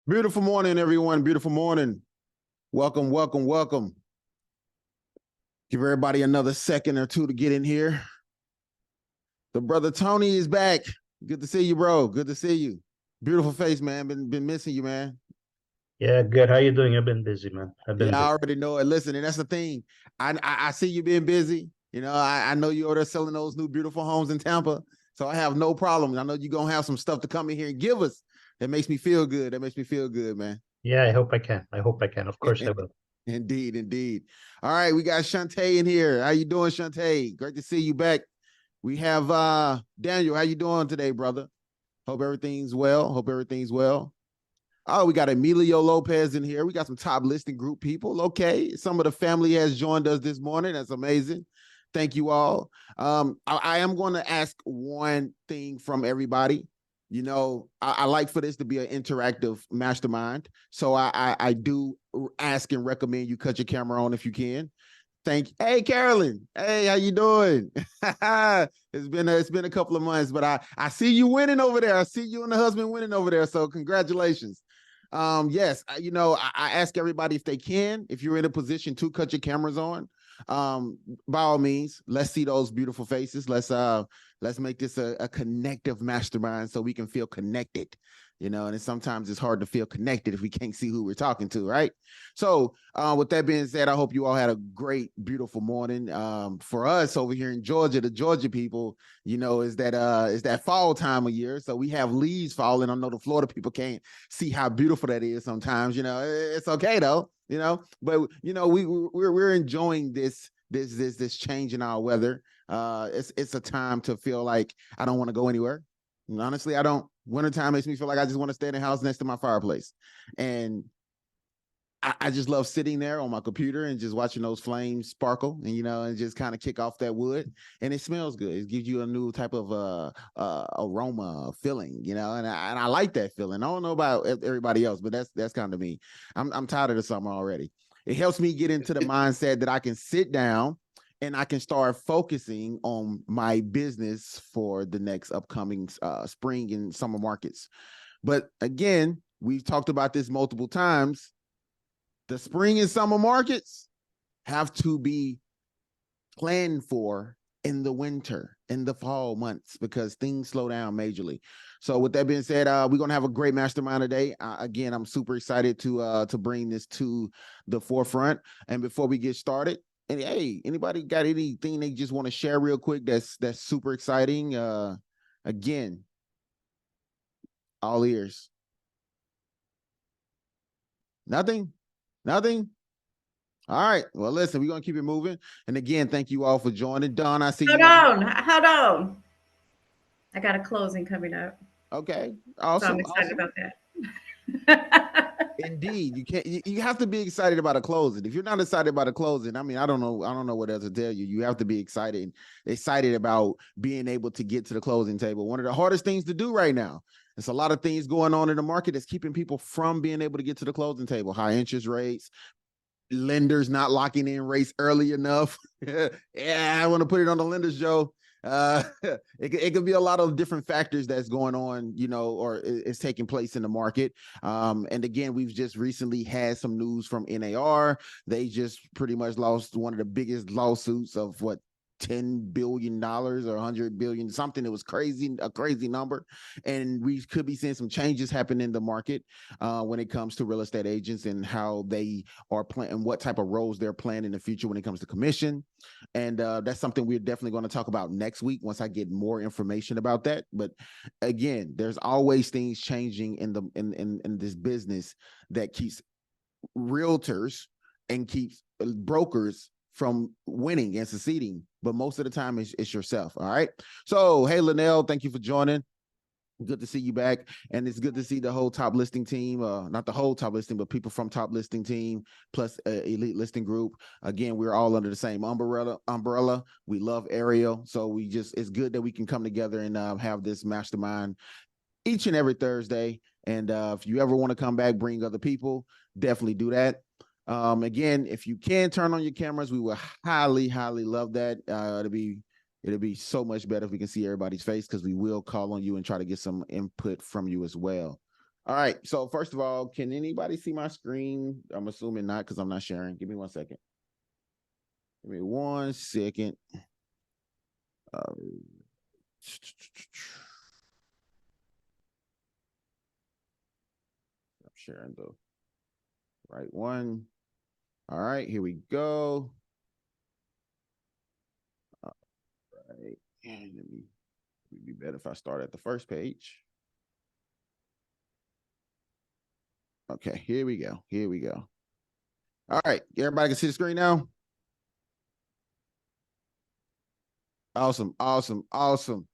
Beautiful morning, everyone. Beautiful morning. Welcome, welcome, welcome. Give everybody another second or two to get in here. The brother Tony is back. Good to see you, bro. Good to see you. Beautiful face, man. Been missing you, man. Yeah, good. How you doing? I've been busy, man. I've Yeah, been I busy. already know it. Listen, and that's the thing. I see you being busy. I know you're there selling those new beautiful homes in Tampa. So I have no problem. I know you're gonna have some stuff to come in here and give us. That makes me feel good. That makes me feel good, man. Yeah, I hope I can. I hope I can. Of course I will. Indeed, indeed. All right, we got Shantae in here. How you doing, Shantae? Great to see you back. We have Daniel. How you doing today, brother? Hope everything's well. Hope everything's well. Oh, we got Emilio Lopez in here. We got some top listing group people. Okay, some of the family has joined us this morning. That's amazing. Thank you all. I am going to ask one thing from everybody. I like for this to be an interactive mastermind. So I do ask and recommend you cut your camera on if you can. Hey, Carolyn. Hey, how you doing? It's been a couple of months, but I see you winning over there. I see you and the husband winning over there. So congratulations. Yes, I ask everybody if they can, if you're in a position to cut your cameras on, by all means, let's see those beautiful faces. Let's make this a connective mastermind so we can feel connected. And sometimes it's hard to feel connected if we can't see who we're talking to, right? So, with that being said, I hope you all had a great, beautiful morning. For us over here in Georgia, the Georgia people, is that fall time of year. So we have leaves falling. I know the Florida people can't see how beautiful that is sometimes. It's okay though. But we're enjoying this change in our weather. It's a time to feel like I don't want to go anywhere. And honestly, I don't. Wintertime makes me feel like I just want to stay in the house next to my fireplace. And I just love sitting there on my computer and just watching those flames sparkle and just kind of kick off that wood. And it smells good. It gives you a new type of aroma feeling, and I like that feeling. I don't know about everybody else, but that's kind of me. I'm tired of the summer already. It helps me get into the mindset that I can sit down and I can start focusing on my business for the next upcoming spring and summer markets. But again, we've talked about this multiple times. The spring and summer markets have to be planned for in the winter, in the fall months, because things slow down majorly. So with that being said, we're going to have a great mastermind today. Again, I'm super excited to bring this to the forefront. And before we get started, and hey, anybody got anything they just want to share real quick that's super exciting? Again, all ears. Nothing? Nothing? All right. Well, listen, we're going to keep it moving. And again, thank you all for joining. Don, I see Hold you in here. on, hold on. I got a closing coming up, Okay. so I'm Awesome. excited Awesome. about that. Indeed. You have to be excited about a closing. If you're not excited about a closing, I mean, I don't know what else to tell you. You have to be excited about being able to get to the closing table. One of the hardest things to do right now. There's a lot of things going on in the market that's keeping people from being able to get to the closing table. High interest rates, lenders not locking in rates early enough. Yeah, I want to put it on the lenders, Joe. It could be a lot of different factors that's going on, or is taking place in the market. And again, we've just recently had some news from NAR. They just pretty much lost one of the biggest lawsuits of what, $10 billion or 100 billion, something that was crazy, a crazy number. And we could be seeing some changes happen in the market when it comes to real estate agents and how they are playing, what type of roles they're playing in the future when it comes to commission. And that's something we're definitely going to talk about next week once I get more information about that. But again, there's always things changing in this business that keeps realtors and keeps brokers from winning and succeeding. But most of the time it's yourself. All right. So, hey, Linnell, thank you for joining. Good to see you back. And it's good to see the whole top listing team, not the whole top listing, but people from top listing team plus elite listing group. Again, we're all under the same umbrella. We love Ariel. So it's good that we can come together and have this mastermind each and every Thursday. And if you ever want to come back, bring other people, definitely do that. Again, if you can turn on your cameras, we will highly, highly love that. It'll be so much better if we can see everybody's face, because we will call on you and try to get some input from you as well. All right. So first of all, can anybody see my screen? I'm assuming not because I'm not sharing. Give me 1 second. Give me 1 second. I'm sharing the right one. All right, here we go. All right. And it'd be better if I start at the first page. Okay, here we go. Here we go. All right, everybody can see the screen now? Awesome, awesome, awesome.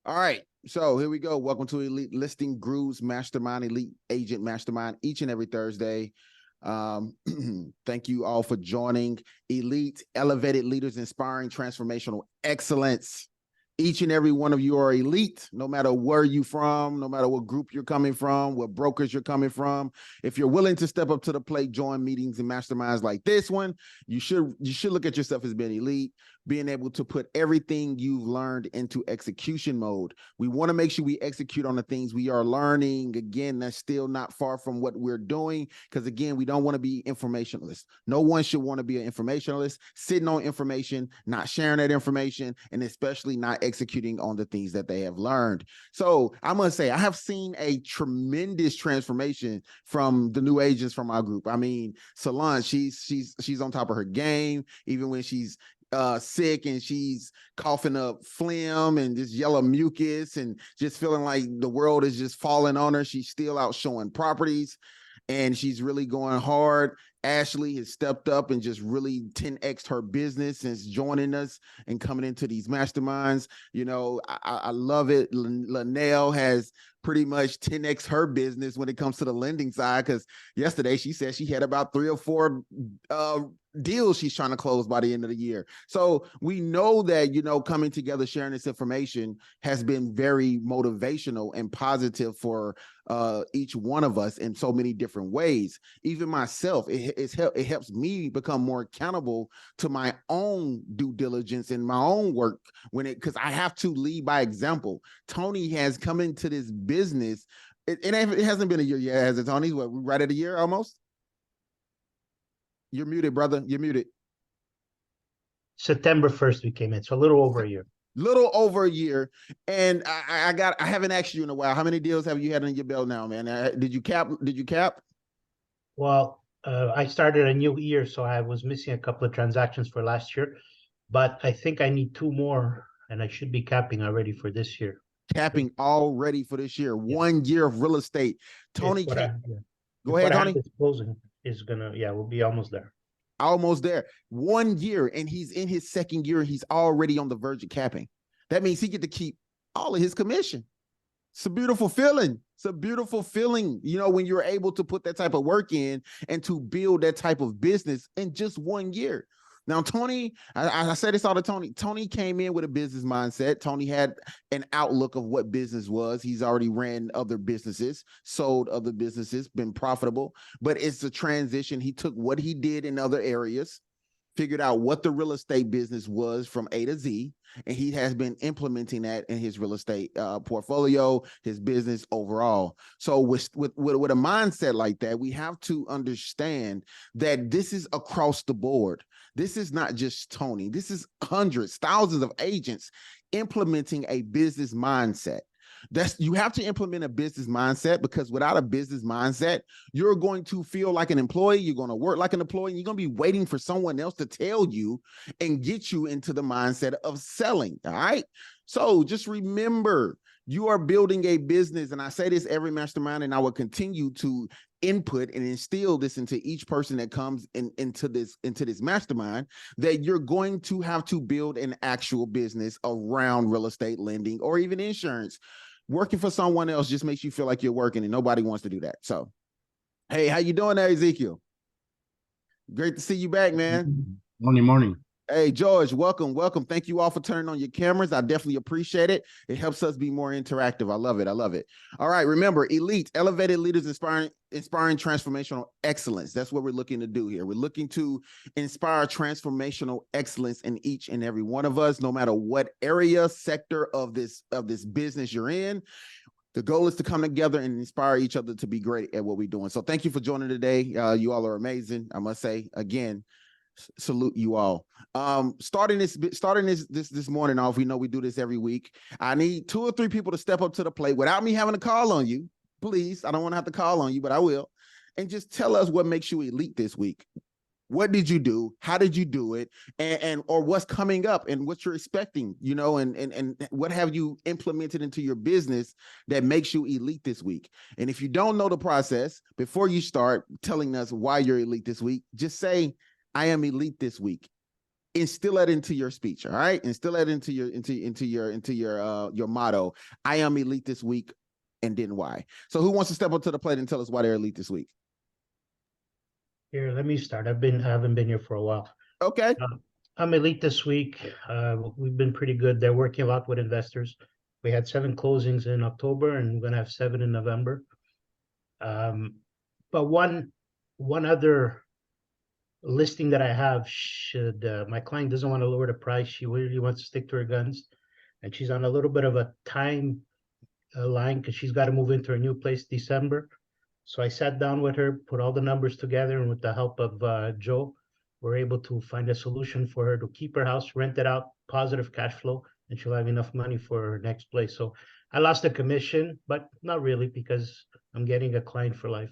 All right, so here we go. Welcome to Elite Listing Grooves Mastermind, Elite Agent Mastermind, each and every Thursday. Thank you all for joining. Elite Elevated Leaders Inspiring Transformational Excellence. Each and every one of you are elite, no matter where you're from, no matter what group you're coming from, what brokers you're coming from. If you're willing to step up to the plate, join meetings and masterminds like this one, you should look at yourself as being elite, being able to put everything you've learned into execution mode. We want to make sure we execute on the things we are learning. Again, that's still not far from what we're doing, because again, we don't want to be informationalists. No one should want to be an informationalist, sitting on information, not sharing that information, and especially not executing on the things that they have learned. So I'm going to say I have seen a tremendous transformation from the new agents from our group. I mean, Solange, she's on top of her game, even when she's sick and she's coughing up phlegm and just yellow mucus and just feeling like the world is just falling on her. She's still out showing properties and she's really going hard. Ashley has stepped up and just really 10x'd her business since joining us and coming into these masterminds. You know, I love it. Linnell has pretty much 10x her business when it comes to the lending side, because yesterday she said she had about 3 or 4 deals she's trying to close by the end of the year. So we know that, you know, coming together, sharing this information has been very motivational and positive for each one of us in so many different ways. Even myself, it helps me become more accountable to my own due diligence and my own work because I have to lead by example. Tony has come into this business. It hasn't been a year yet, has it, Tony? What, right at a year almost? You're muted, brother. You're muted. September 1st we came in, so a little over a year. Little over a year. And I haven't asked you in a while. How many deals have you had on your belt now, man? Did you cap? Well, I started a new year, so I was missing a couple of transactions for last year, but I think I need 2 more, and I should be capping already for this year. Capping already for this year. Yeah. 1 year of real estate. Tony, go ahead, Tony. Closing is gonna, we'll be almost there. Almost there. 1 year, and he's in his 2nd year. He's already on the verge of capping. That means he get to keep all of his commission. It's a beautiful feeling. It's a beautiful feeling, you know, when you're able to put that type of work in and to build that type of business in just 1 year. Now, Tony, I say this all to Tony. Tony came in with a business mindset. Tony had an outlook of what business was. He's already ran other businesses, sold other businesses, been profitable, but it's a transition. He took what he did in other areas, figured out what the real estate business was from A to Z, and he has been implementing that in his real estate portfolio, his business overall. So with a mindset like that, we have to understand that this is across the board. This is not just Tony. This is hundreds, thousands of agents implementing a business mindset. You have to implement a business mindset, because without a business mindset, you're going to feel like an employee. You're going to work like an employee. And you're going to be waiting for someone else to tell you and get you into the mindset of selling. All right. So just remember, you are building a business. And I say this every mastermind, and I will continue to input and instill this into each person that comes into this mastermind, that you're going to have to build an actual business around real estate lending or even insurance. Working for someone else just makes you feel like you're working, and nobody wants to do that. So, hey, how you doing there, Ezekiel? Great to see you back, man. Morning. Hey, George, welcome. Thank you all for turning on your cameras. I definitely appreciate it. It helps us be more interactive. I love it. All right, remember, Elite, Elevated Leaders Inspiring Transformational Excellence. That's what we're looking to do here. We're looking to inspire transformational excellence in each and every one of us, no matter what area, sector of this business you're in. The goal is to come together and inspire each other to be great at what we're doing. So thank you for joining today. You all are amazing. I must say again, salute you all. Starting this morning off, we know we do this every week. I need 2 or 3 people to step up to the plate without me having to call on you. Please, I don't want to have to call on you, but I will. And just tell us what makes you elite this week. What did you do? How did you do it? And or what's coming up and what you're expecting, you know, and what have you implemented into your business that makes you elite this week? And if you don't know the process, before you start telling us why you're elite this week, just say, I am elite this week. Instill that into your speech. All right. Instill that into your motto. I am elite this week, and then why. So who wants to step up to the plate and tell us why they're elite this week? Here, let me start. I haven't been here for a while. Okay. I'm elite this week. We've been pretty good. They're working a lot with investors. We had 7 closings in October, and we're gonna have 7 in November. But one other listing that I have, should my client doesn't want to lower the price, she really wants to stick to her guns, and she's on a little bit of a time line because she's got to move into her new place December. So I sat down with her, put all the numbers together, and with the help of Joe, we're able to find a solution for her to keep her house, rent it out, positive cash flow, and she'll have enough money for her next place. So I lost a commission, but not really, because I'm getting a client for life.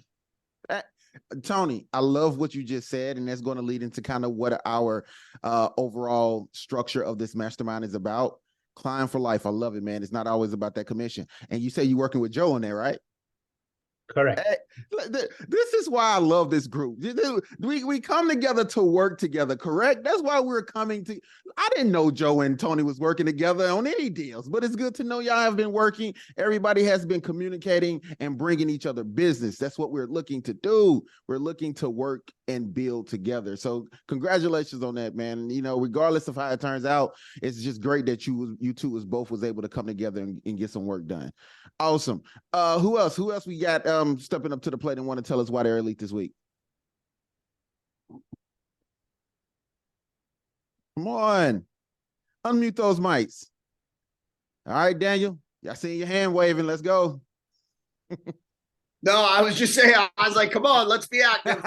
Tony, I love what you just said, and that's going to lead into kind of what our overall structure of this mastermind is about. Client for life. I love it, man. It's not always about that commission. And you say you're working with Joe on there, right? Correct. This is why I love this group. We come together to work together, correct? That's why we're coming to. I didn't know Joe and Tony was working together on any deals, but it's good to know y'all have been working. Everybody has been communicating and bringing each other business. That's what we're looking to do. We're looking to work and build together. So congratulations on that, man. You know, regardless of how it turns out, it's just great that you two was both was able to come together and get some work done. Awesome. Who else we got stepping up to the plate and want to tell us why they're elite this week? Come on, unmute those mics. All right, Daniel, I see your hand waving. Let's go. No, I was just saying, I was like, come on, let's be active.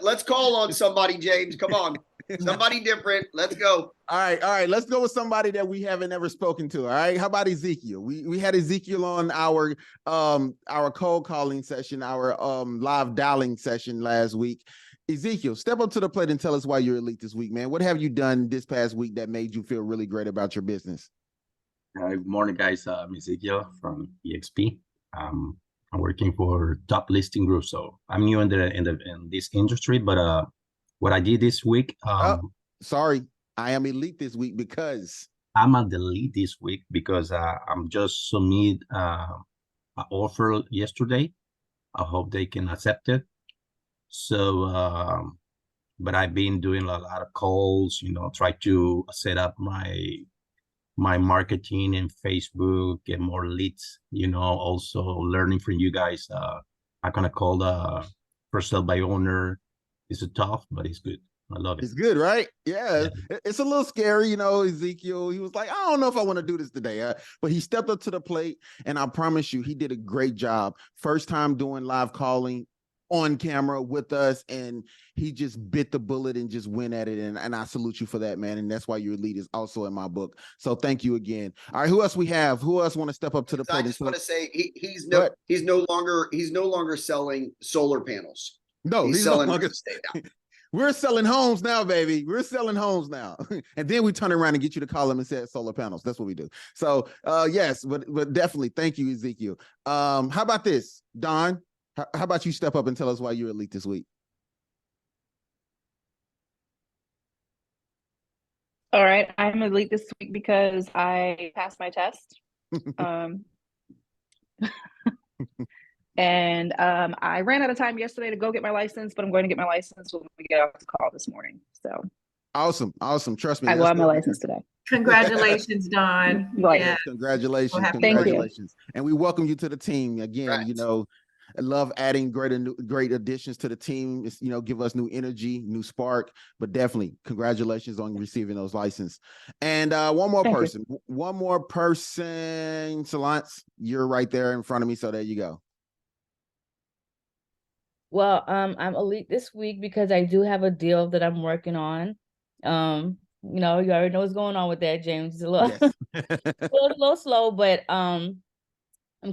Let's call on somebody, James. Come on. Somebody different. Let's go. All right. Let's go with somebody that we haven't ever spoken to. All right. How about Ezekiel? We had Ezekiel on our cold calling session, our live dialing session last week. Ezekiel, step up to the plate and tell us why you're elite this week, man. What have you done this past week that made you feel really great about your business? Good morning, guys. I'm Ezekiel from EXP. I'm working for Top Listing Group, so I'm new in this industry. But what I did this week, sorry, I am elite this week because I'm at the lead this week because I'm just submit an offer yesterday. I hope they can accept it. So, but I've been doing a lot of calls, you know, try to set up my marketing in Facebook, get more leads, you know, also learning from you guys. I'm gonna call the first sale by owner. It's tough, but it's good. I love it. It's good, right? Yeah. It's a little scary, you know. Ezekiel, he was like, I don't know if I want to do this today, but he stepped up to the plate, and I promise you, he did a great job. First time doing live calling on camera with us, and he just bit the bullet and just went at it, and I salute you for that, man. And that's why your lead is also in my book. So thank you again. All right, who else we have? Who else want to step up to the plate? I just want to say he's no longer selling solar panels. No, he's selling real estate now. We're selling homes now, baby. We're selling homes now. And then we turn around and get you to call them and say solar panels. That's what we do. So yes, but definitely thank you, Ezekiel. How about this, Don? How about you step up and tell us why you're elite this week? All right, I'm elite this week because I passed my test. And I ran out of time yesterday to go get my license, but I'm going to get my license when we get off the call this morning. So awesome. Trust me. I will have my license today. Congratulations, Don. Right. Yeah. Congratulations. Well, Congratulations. And we welcome you to the team again. Right. You know, I love adding great additions to the team. It's, you know, give us new energy, new spark, but definitely congratulations on receiving those license. And one more Thank you. person, Salance, you're right there in front of me. So there you go. Well, I'm elite this week because I do have a deal that I'm working on. You know, you already know what's going on with that, James. It's a little, Yes. a little slow, but I'm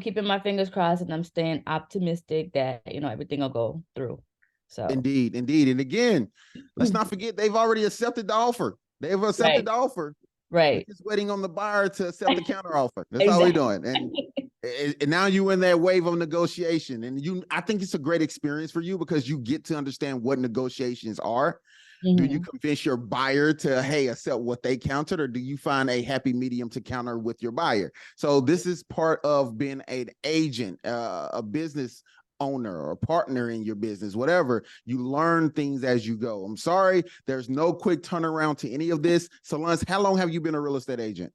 keeping my fingers crossed and I'm staying optimistic that, you know, everything will go through. So Indeed. And again, let's not forget they've already accepted the offer. They've accepted the offer. We're right. just waiting on the buyer to accept the counter offer. That's all we're doing. And now you're in that wave of negotiation. And I think it's a great experience for you because you get to understand what negotiations are. Do you convince your buyer to, hey, accept what they countered, or do you find a happy medium to counter with your buyer? So this is part of being an agent, a business owner or partner in your business, whatever. You learn things as you go. I'm sorry, there's no quick turnaround to any of this. Solange, how long have you been a real estate agent?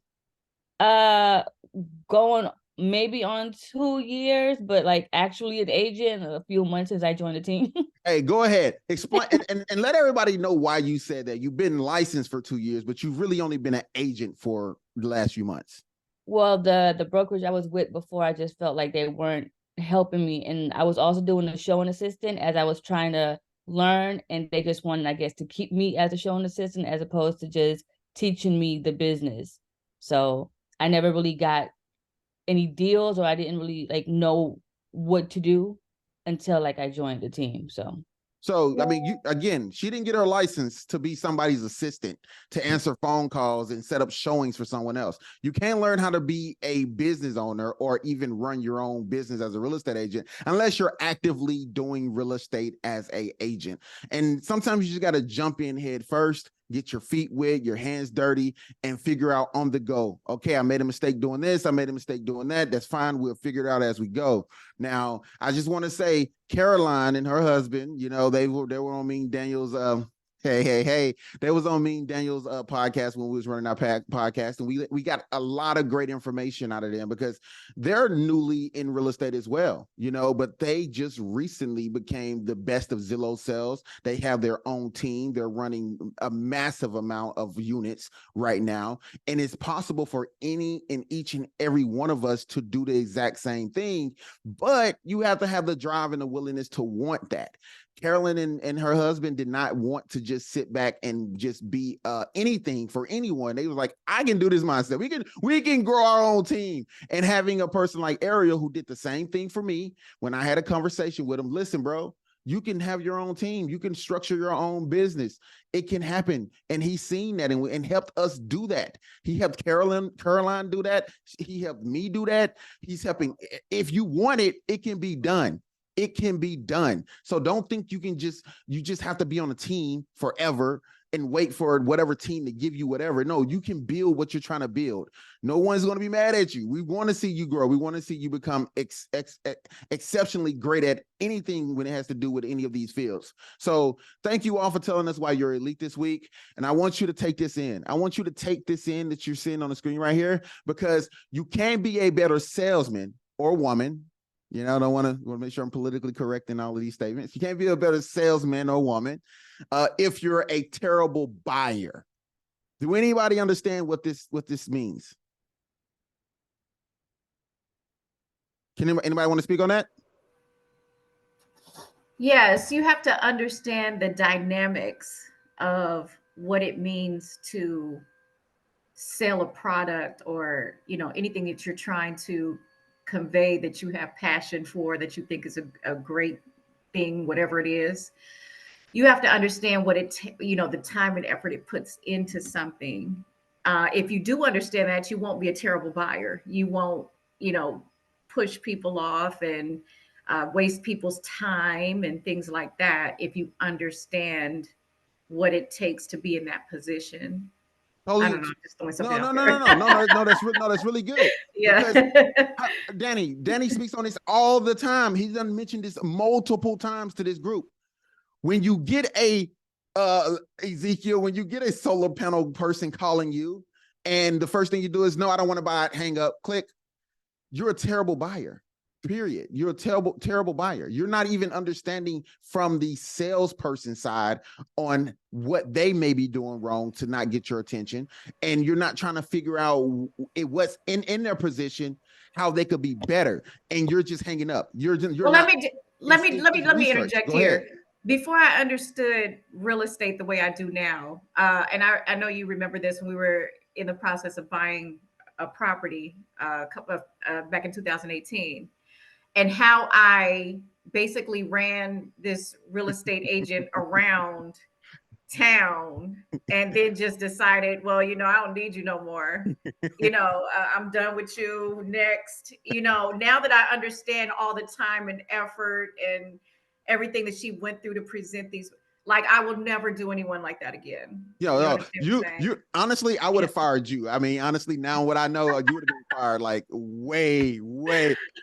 Going maybe on 2 years, but like actually an agent a few months since I joined the team. Hey, go ahead. Explain and let everybody know why you said that. You've been licensed for 2 years, but you've really only been an agent for the last few months. Well, the brokerage I was with before, I just felt like they weren't helping me. And I was also doing a showing assistant as I was trying to learn. And they just wanted, I guess, to keep me as a showing assistant as opposed to just teaching me the business. So I never really got any deals, or I didn't really like know what to do until like I joined the team. So, I mean, she didn't get her license to be somebody's assistant, to answer phone calls and set up showings for someone else. You can't learn how to be a business owner or even run your own business as a real estate agent unless you're actively doing real estate as an agent. And sometimes you just got to jump in head first, get your feet wet, your hands dirty, and figure out on the go. Okay, I made a mistake doing this. I made a mistake doing that. That's fine. We'll figure it out as we go. Now, I just want to say, Caroline and her husband, you know, they were on Mean Daniel's Hey. They was on Mean Daniel's podcast when we was running our podcast, and we got a lot of great information out of them because they're newly in real estate as well, you know, but they just recently became the best of Zillow sales. They have their own team. They're running a massive amount of units right now, and it's possible for any and each and every one of us to do the exact same thing, but you have to have the drive and the willingness to want that. Carolyn and her husband did not want to just sit back and just be anything for anyone. They was like, I can do this myself. We can grow our own team. And having a person like Ariel who did the same thing for me when I had a conversation with him, listen, bro, you can have your own team. You can structure your own business. It can happen. And he's seen that and helped us do that. He helped Caroline do that. He helped me do that. He's helping. If you want it, it can be done. It can be done. So don't think you just have to be on a team forever and wait for whatever team to give you whatever. No, you can build what you're trying to build. No one's going to be mad at you. We want to see you grow. We want to see you become exceptionally great at anything when it has to do with any of these fields. So thank you all for telling us why you're elite this week. And I want you to take this in. I want you to take this in that you're seeing on the screen right here, because you can be a better salesman or woman. You know, I don't want to make sure I'm politically correct in all of these statements. You can't be a better salesman or woman if you're a terrible buyer. Do anybody understand what this means? Can anybody want to speak on that? Yes, you have to understand the dynamics of what it means to sell a product, or, you know, anything that you're trying to convey that you have passion for, that you think is a great thing, whatever it is. You have to understand what the time and effort it puts into something. If you do understand that, you won't be a terrible buyer. You won't, push people off and waste people's time and things like that. If you understand what it takes to be in that position. Totally. I don't know. I'm just throwing something out there. No. That's really good. Yeah. Because Danny speaks on this all the time. He's done mentioned this multiple times to this group. When you get Ezekiel, when you get a solar panel person calling you, and the first thing you do is, no, I don't want to buy it, hang up, click, you're a terrible buyer. Period. You're a terrible buyer. You're not even understanding from the salesperson side on what they may be doing wrong to not get your attention. And you're not trying to figure out what's in their position, how they could be better. And you're just hanging up. You're Well, not. let me research. interject Go here. ahead. Before I understood real estate the way I do now, and I know you remember this when we were in the process of buying a property back in 2018, and how I basically ran this real estate agent around town and then just decided, well, I don't need you no more. I'm done with you. Next. Now that I understand all the time and effort and everything that she went through to present these, like, I will never do anyone like that again. You honestly, I would have fired you. I mean, honestly, now what I know, you would have been fired like way.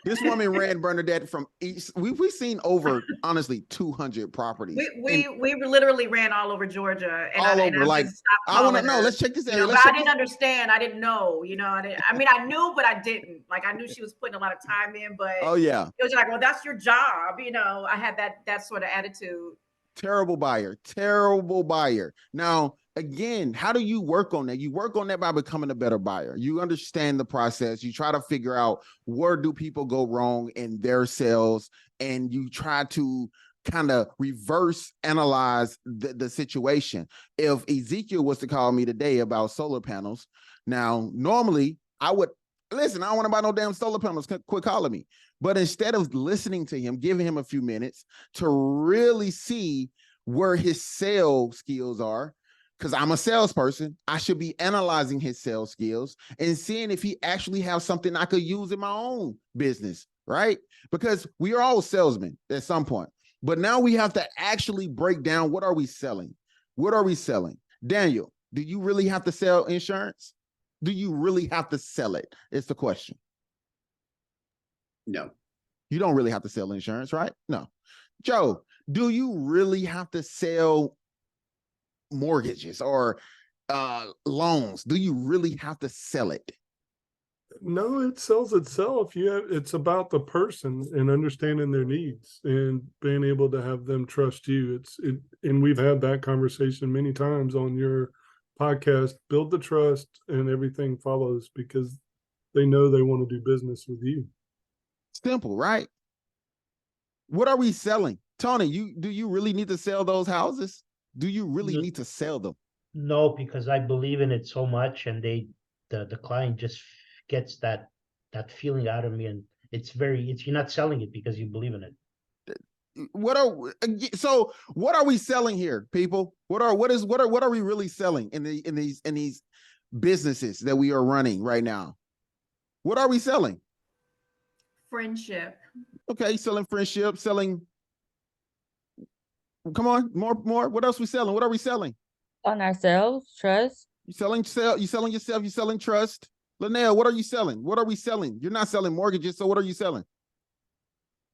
This woman ran Bernadette from east. We've seen over, honestly, 200 properties. We literally ran all over Georgia, and all over. Like, I want to know. Let's check this area. But I didn't understand. I didn't know. I knew, but I didn't. Like, I knew she was putting a lot of time in, but oh yeah, it was like, well, that's your job. I had that sort of attitude. Terrible buyer. Now, again, how do you work on that? You work on that by becoming a better buyer. You understand the process. You try to figure out where do people go wrong in their sales, and you try to kind of reverse analyze the situation. If Ezekiel was to call me today about solar panels, now, normally I would listen. I don't want to buy no damn solar panels. Quit calling me. But instead of listening to him, giving him a few minutes to really see where his sales skills are, because I'm a salesperson, I should be analyzing his sales skills and seeing if he actually has something I could use in my own business, right? Because we are all salesmen at some point. But now we have to actually break down, what are we selling? What are we selling? Daniel, do you really have to sell insurance? Do you really have to sell it? It's the question. No. You don't really have to sell insurance, right? No. Joe, do you really have to sell mortgages or loans? Do you really have to sell it? No, it sells itself. It's about the person and understanding their needs and being able to have them trust you. And we've had that conversation many times on your podcast. Build the trust and everything follows, because they know they want to do business with you. Simple, right? What are we selling? Tony, do you really need to sell those houses? Do you really need to sell them? No, because I believe in it so much, and the client just gets that feeling out of me, and you're not selling it because you believe in it. What are we selling here, people? What are we really selling in these businesses that we are running right now? What are we selling? Friendship. Okay, selling friendship, selling. Come on, more. What else we selling? What are we selling? On ourselves, trust. You selling yourself. You selling trust. Linnell, what are you selling? What are we selling? You're not selling mortgages, so what are you selling?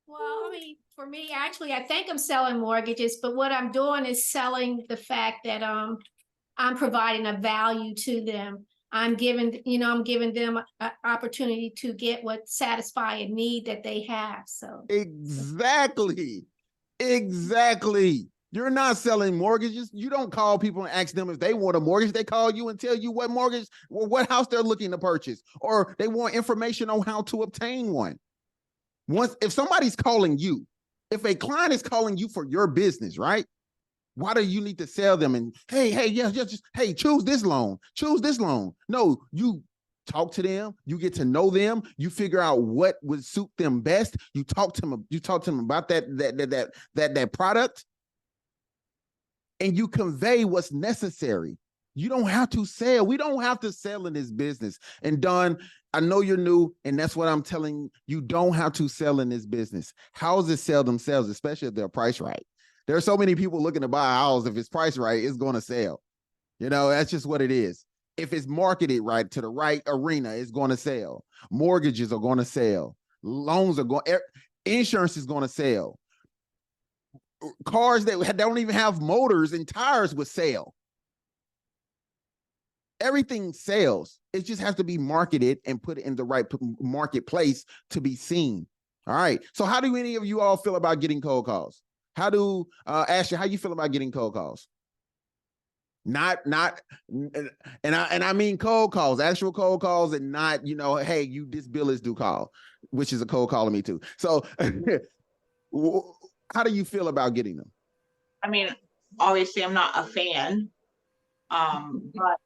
Well, I mean, for me, actually, I think I'm selling mortgages, but what I'm doing is selling the fact that I'm providing a value to them. I'm giving them an opportunity to get what satisfy a need that they have. So Exactly. You're not selling mortgages. You don't call people and ask them if they want a mortgage. They call you and tell you what mortgage or what house they're looking to purchase, or they want information on how to obtain one. If somebody's calling you, if a client is calling you for your business, right? Why do you need to sell them? And hey, choose this loan. No, you talk to them, you get to know them, you figure out what would suit them best. You talk to them about that product, and you convey what's necessary. You don't have to sell. We don't have to sell in this business. And Don, I know you're new, and that's what I'm telling you. You don't have to sell in this business. Houses sell themselves, especially if they're priced right. There are so many people looking to buy a house. If it's priced right, it's going to sell. That's just what it is. If it's marketed right to the right arena, it's going to sell. Mortgages are going to sell. Loans are going, insurance is going to sell. Cars that don't even have motors and tires would sell. Everything sells. It just has to be marketed and put in the right marketplace to be seen. All right. So how do any of you all feel about getting cold calls? How do Ashley, how you feel about getting cold calls? Not and I mean cold calls, actual cold calls, and not, you know, hey, you this bill is due call, which is a cold call to me too. So how do you feel about getting them? I mean, obviously I'm not a fan. But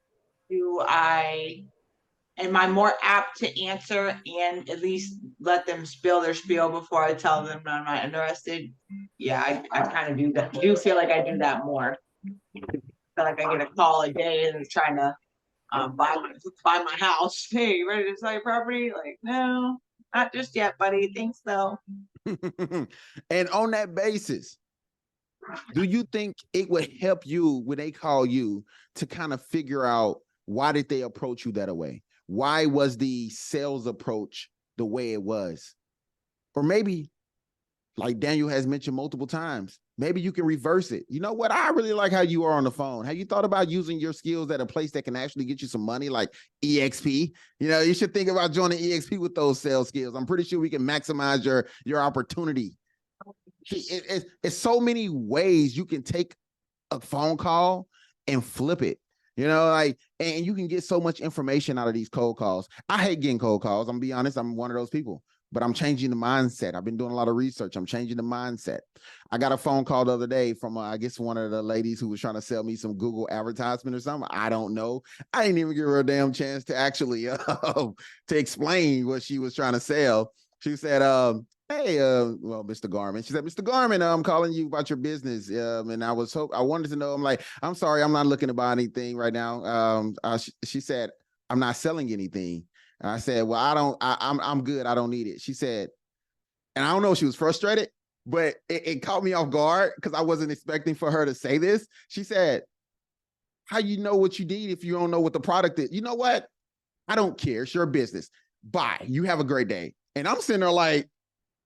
am I more apt to answer and at least let them spill their spiel before I tell them that I'm not interested? Yeah, I kind of do that. Do feel like I do that more. Feel like I get a call a day and trying to buy my house. Hey, you ready to sell your property? Like, no, not just yet, buddy. Thanks though. And on that basis, do you think it would help you when they call you to kind of figure out why did they approach you that way? Why was the sales approach the way it was? Or maybe, like Daniel has mentioned multiple times, maybe you can reverse it. You know what? I really like how you are on the phone. Have you thought about using your skills at a place that can actually get you some money, like EXP? You know, you should think about joining EXP with those sales skills. I'm pretty sure we can maximize your opportunity. See, it's so many ways you can take a phone call and flip it. You know, like, and you can get so much information out of these cold calls. I hate getting cold calls. I'm gonna be honest, I'm one of those people, but I'm changing the mindset. I've been doing a lot of research. I'm changing the mindset. I got a phone call the other day from, I guess, one of the ladies who was trying to sell me some Google advertisement or something. I don't know. I didn't even give her a damn chance to actually to explain what she was trying to sell. She said, hey, well, Mr. Garmin. She said, Mr. Garmin, I'm calling you about your business. And I wanted to know, I'm like, I'm sorry, I'm not looking to buy anything right now. She said, I'm not selling anything. And I said, well, I'm good. I don't need it. She said, and I don't know if she was frustrated, but it caught me off guard because I wasn't expecting for her to say this. She said, how you know what you need if you don't know what the product is? You know what? I don't care. It's your business. Bye. You have a great day. And I'm sitting there like,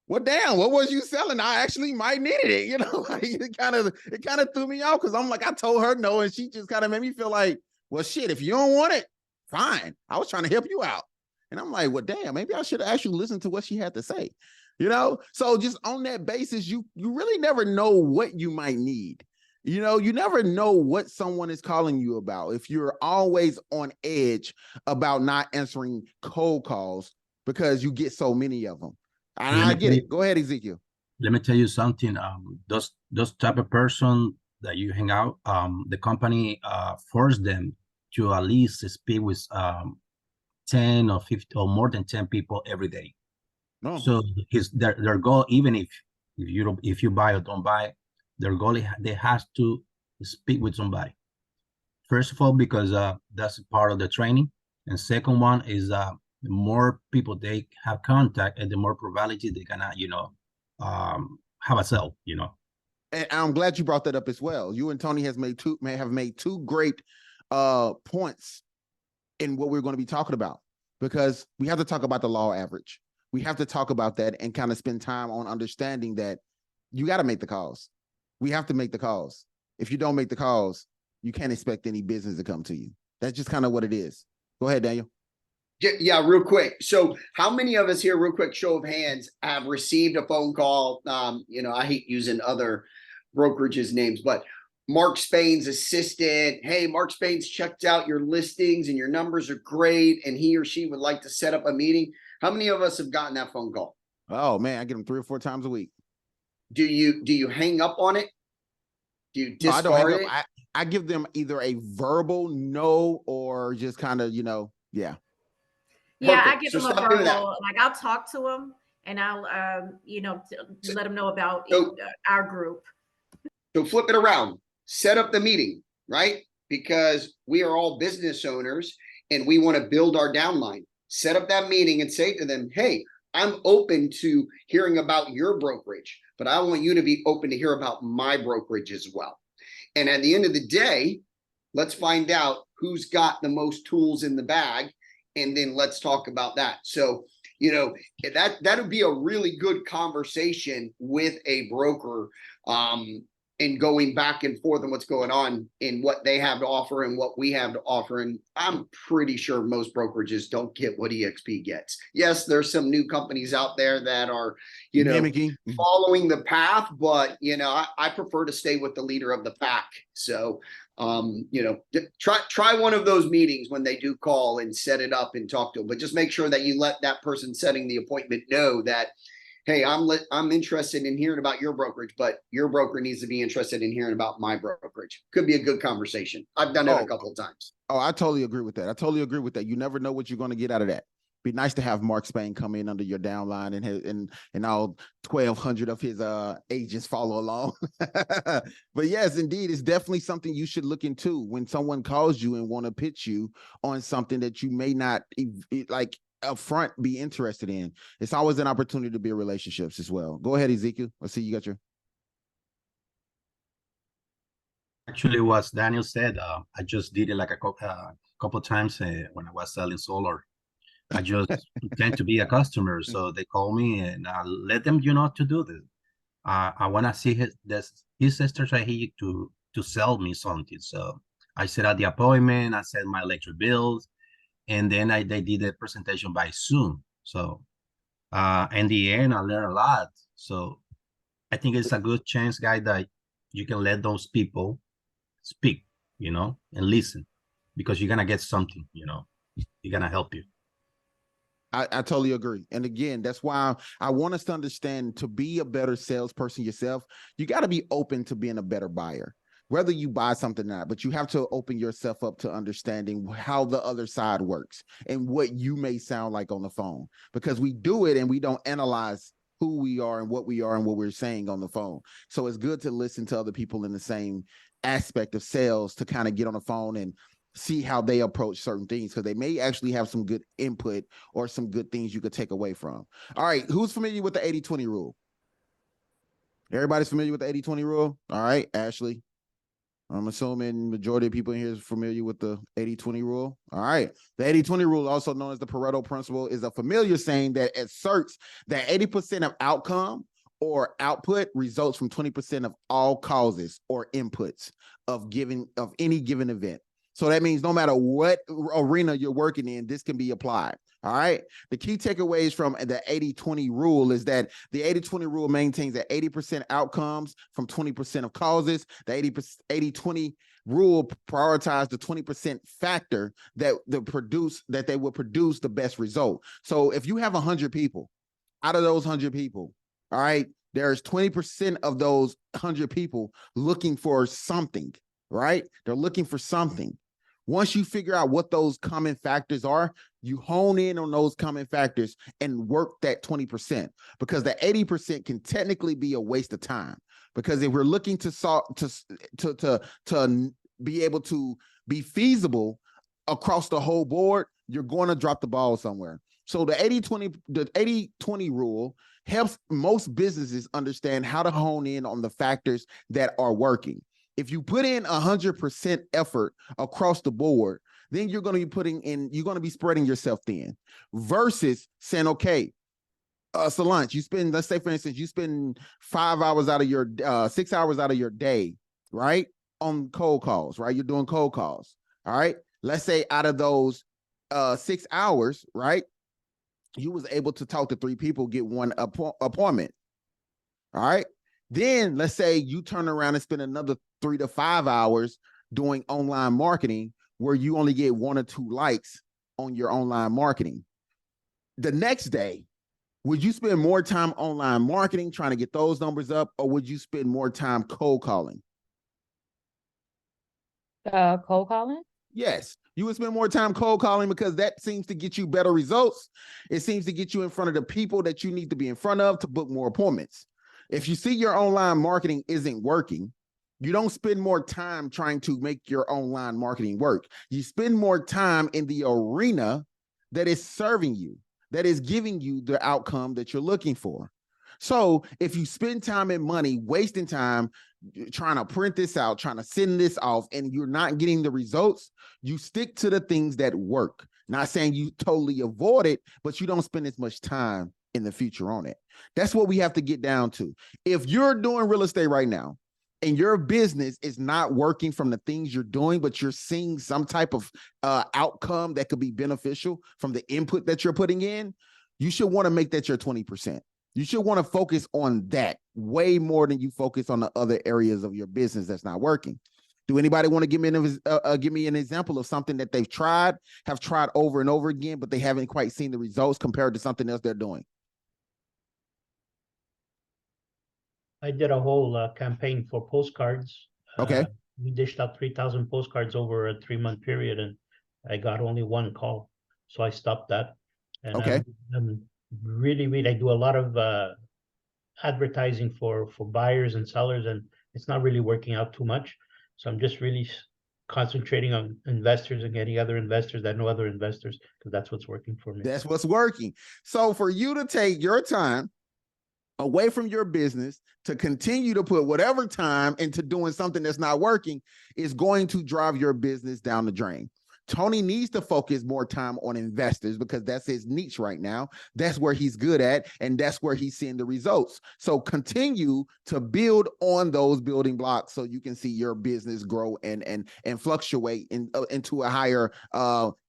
well, damn, what was you selling? I actually might needed it. You know, like it kind of threw me off because I'm like, I told her no, and she just kind of made me feel like, well, shit, if you don't want it, fine. I was trying to help you out. And I'm like, well, damn, maybe I should actually listen to what she had to say. You know, so just on that basis, you really never know what you might need. You know, you never know what someone is calling you about if you're always on edge about not answering cold calls because you get so many of them. And I get it. Go ahead, Ezekiel. Let me tell you something. Those type of person that you hang out, the company force them to at least speak with 10 or 50 or more than 10 people every day. No. So their goal, even if you buy or don't buy, their goal they has to speak with somebody. First of all, because that's part of the training, and second one is the more people they have contact, and the more probability they're gonna, have a sell, And I'm glad you brought that up as well. You and Tony have made two great points in what we're going to be talking about, because we have to talk about the law average. We have to talk about that and kind of spend time on understanding that you got to make the calls. We have to make the calls. If you don't make the calls, you can't expect any business to come to you. That's just kind of what it is. Go ahead, Daniel. Yeah, real quick. So how many of us here, real quick, show of hands, have received a phone call? I hate using other brokerages' names, but Mark Spain's assistant, hey, Mark Spain's checked out your listings and your numbers are great, and he or she would like to set up a meeting. How many of us have gotten that phone call? Oh man, I get them 3 or 4 times a week. Do you hang up on it? Do you discard no, I don't hang it? up. I give them either a verbal no or just kind of, yeah. Yeah, Perfect. I give So them a stop doing that. verbal, like I'll talk to them and I'll, let them know about our group. So flip it around, set up the meeting, right? Because we are all business owners and we want to build our downline. Set up that meeting and say to them, hey, I'm open to hearing about your brokerage, but I want you to be open to hear about my brokerage as well. And at the end of the day, let's find out who's got the most tools in the bag, and then let's talk about that. So, that would be a really good conversation with a broker. and going back and forth on what's going on and what they have to offer and what we have to offer. And I'm pretty sure most brokerages don't get what EXP gets. Yes, there's some new companies out there that are, Mimicking. following the path, but I prefer to stay with the leader of the pack. So try one of those meetings when they do call and set it up and talk to them, but just make sure that you let that person setting the appointment know that, hey, I'm interested in hearing about your brokerage, but your broker needs to be interested in hearing about my brokerage. Could be a good conversation. I've done it a couple of times. Oh, I totally agree with that. I totally agree with that. You never know what you're going to get out of that. Be nice to have Mark Spain come in under your downline and all 1,200 of his agents follow along. But yes, indeed, it's definitely something you should look into when someone calls you and want to pitch you on something that you may not like upfront be interested in. It's always an opportunity to build relationships as well. Go ahead, Ezekiel. Let's see, you got your. Actually, what Daniel said, I just did it like a couple of times when I was selling solar. I just pretend to be a customer, so they call me and I let them, to do this. I want to see his sister say to sell me something. So I set up the appointment. I set my electric bills. And then they did a presentation by Zoom. So in the end, I learned a lot. So I think it's a good chance, guy, that you can let those people speak, and listen, because you're going to get something, you're going to help you. I totally agree. And again, that's why I want us to understand, to be a better salesperson yourself, you got to be open to being a better buyer. Whether you buy something or not, but you have to open yourself up to understanding how the other side works and what you may sound like on the phone, because we do it and we don't analyze who we are and what we're saying on the phone. So it's good to listen to other people in the same aspect of sales to kind of get on the phone and see how they approach certain things, because they may actually have some good input or some good things you could take away from. All right. Who's familiar with the 80-20 rule? Everybody's familiar with the 80-20 rule? All right, Ashley. I'm assuming majority of people in here is familiar with the 80-20 rule. All right. The 80-20 rule, also known as the Pareto principle, is a familiar saying that asserts that 80% of outcome or output results from 20% of all causes or inputs of any given event. So that means no matter what arena you're working in, this can be applied. All right. The key takeaways from the 80-20 rule is that the 80-20 rule maintains that 80% outcomes from 20% of causes. The 80-20 rule prioritizes the 20% factor that they will produce the best result. So if you have 100 people, out of those 100 people, all right, there's 20% of those 100 people looking for something, right? They're looking for something. Once you figure out what those common factors are, you hone in on those common factors and work that 20%, because the 80% can technically be a waste of time. Because if we're looking to be able to be feasible across the whole board, you're going to drop the ball somewhere. So the 80-20 rule helps most businesses understand how to hone in on the factors that are working. If you put in 100% effort across the board, then you're going to be spreading yourself thin, versus saying, okay, Solange, let's say, for instance, you spend 5 hours out of your 6 hours out of your day, right, on cold calls, right? You're doing cold calls. All right. Let's say out of those 6 hours, right, you was able to talk to 3 people, get 1 appointment. All right. Then let's say you turn around and spend another 3 to 5 hours doing online marketing, where you only get 1 or 2 likes on your online marketing. The next day, would you spend more time online marketing trying to get those numbers up, or would you spend more time cold calling? Cold calling? Yes, you would spend more time cold calling, because that seems to get you better results. It seems to get you in front of the people that you need to be in front of to book more appointments. If you see your online marketing isn't working, you don't spend more time trying to make your online marketing work. You spend more time in the arena that is serving you, that is giving you the outcome that you're looking for. So if you spend time and money wasting time trying to print this out, trying to send this off, and you're not getting the results, you stick to the things that work. Not saying you totally avoid it, but you don't spend as much time in the future on it. That's what we have to get down to. If you're doing real estate right now and your business is not working from the things you're doing, but you're seeing some type of outcome that could be beneficial from the input that you're putting in, you should want to make that your 20%. You should want to focus on that way more than you focus on the other areas of your business that's not working. Do anybody want to give me an example of something that they've have tried over and over again, but they haven't quite seen the results compared to something else they're doing? I did a whole campaign for postcards. Okay. We dished out 3,000 postcards over a 3-month period, and I got only one call. So I stopped that. And Okay. I'm really, I do a lot of advertising for buyers and sellers, and it's not really working out too much. So I'm just really concentrating on investors and getting other investors that know other investors, because that's what's working for me. That's what's working. So for you to take your time away from your business to continue to put whatever time into doing something that's not working is going to drive your business down the drain. Tony needs to focus more time on investors because that's his niche right now. That's where he's good at, and that's where he's seeing the results. So continue to build on those building blocks so you can see your business grow and fluctuate into a higher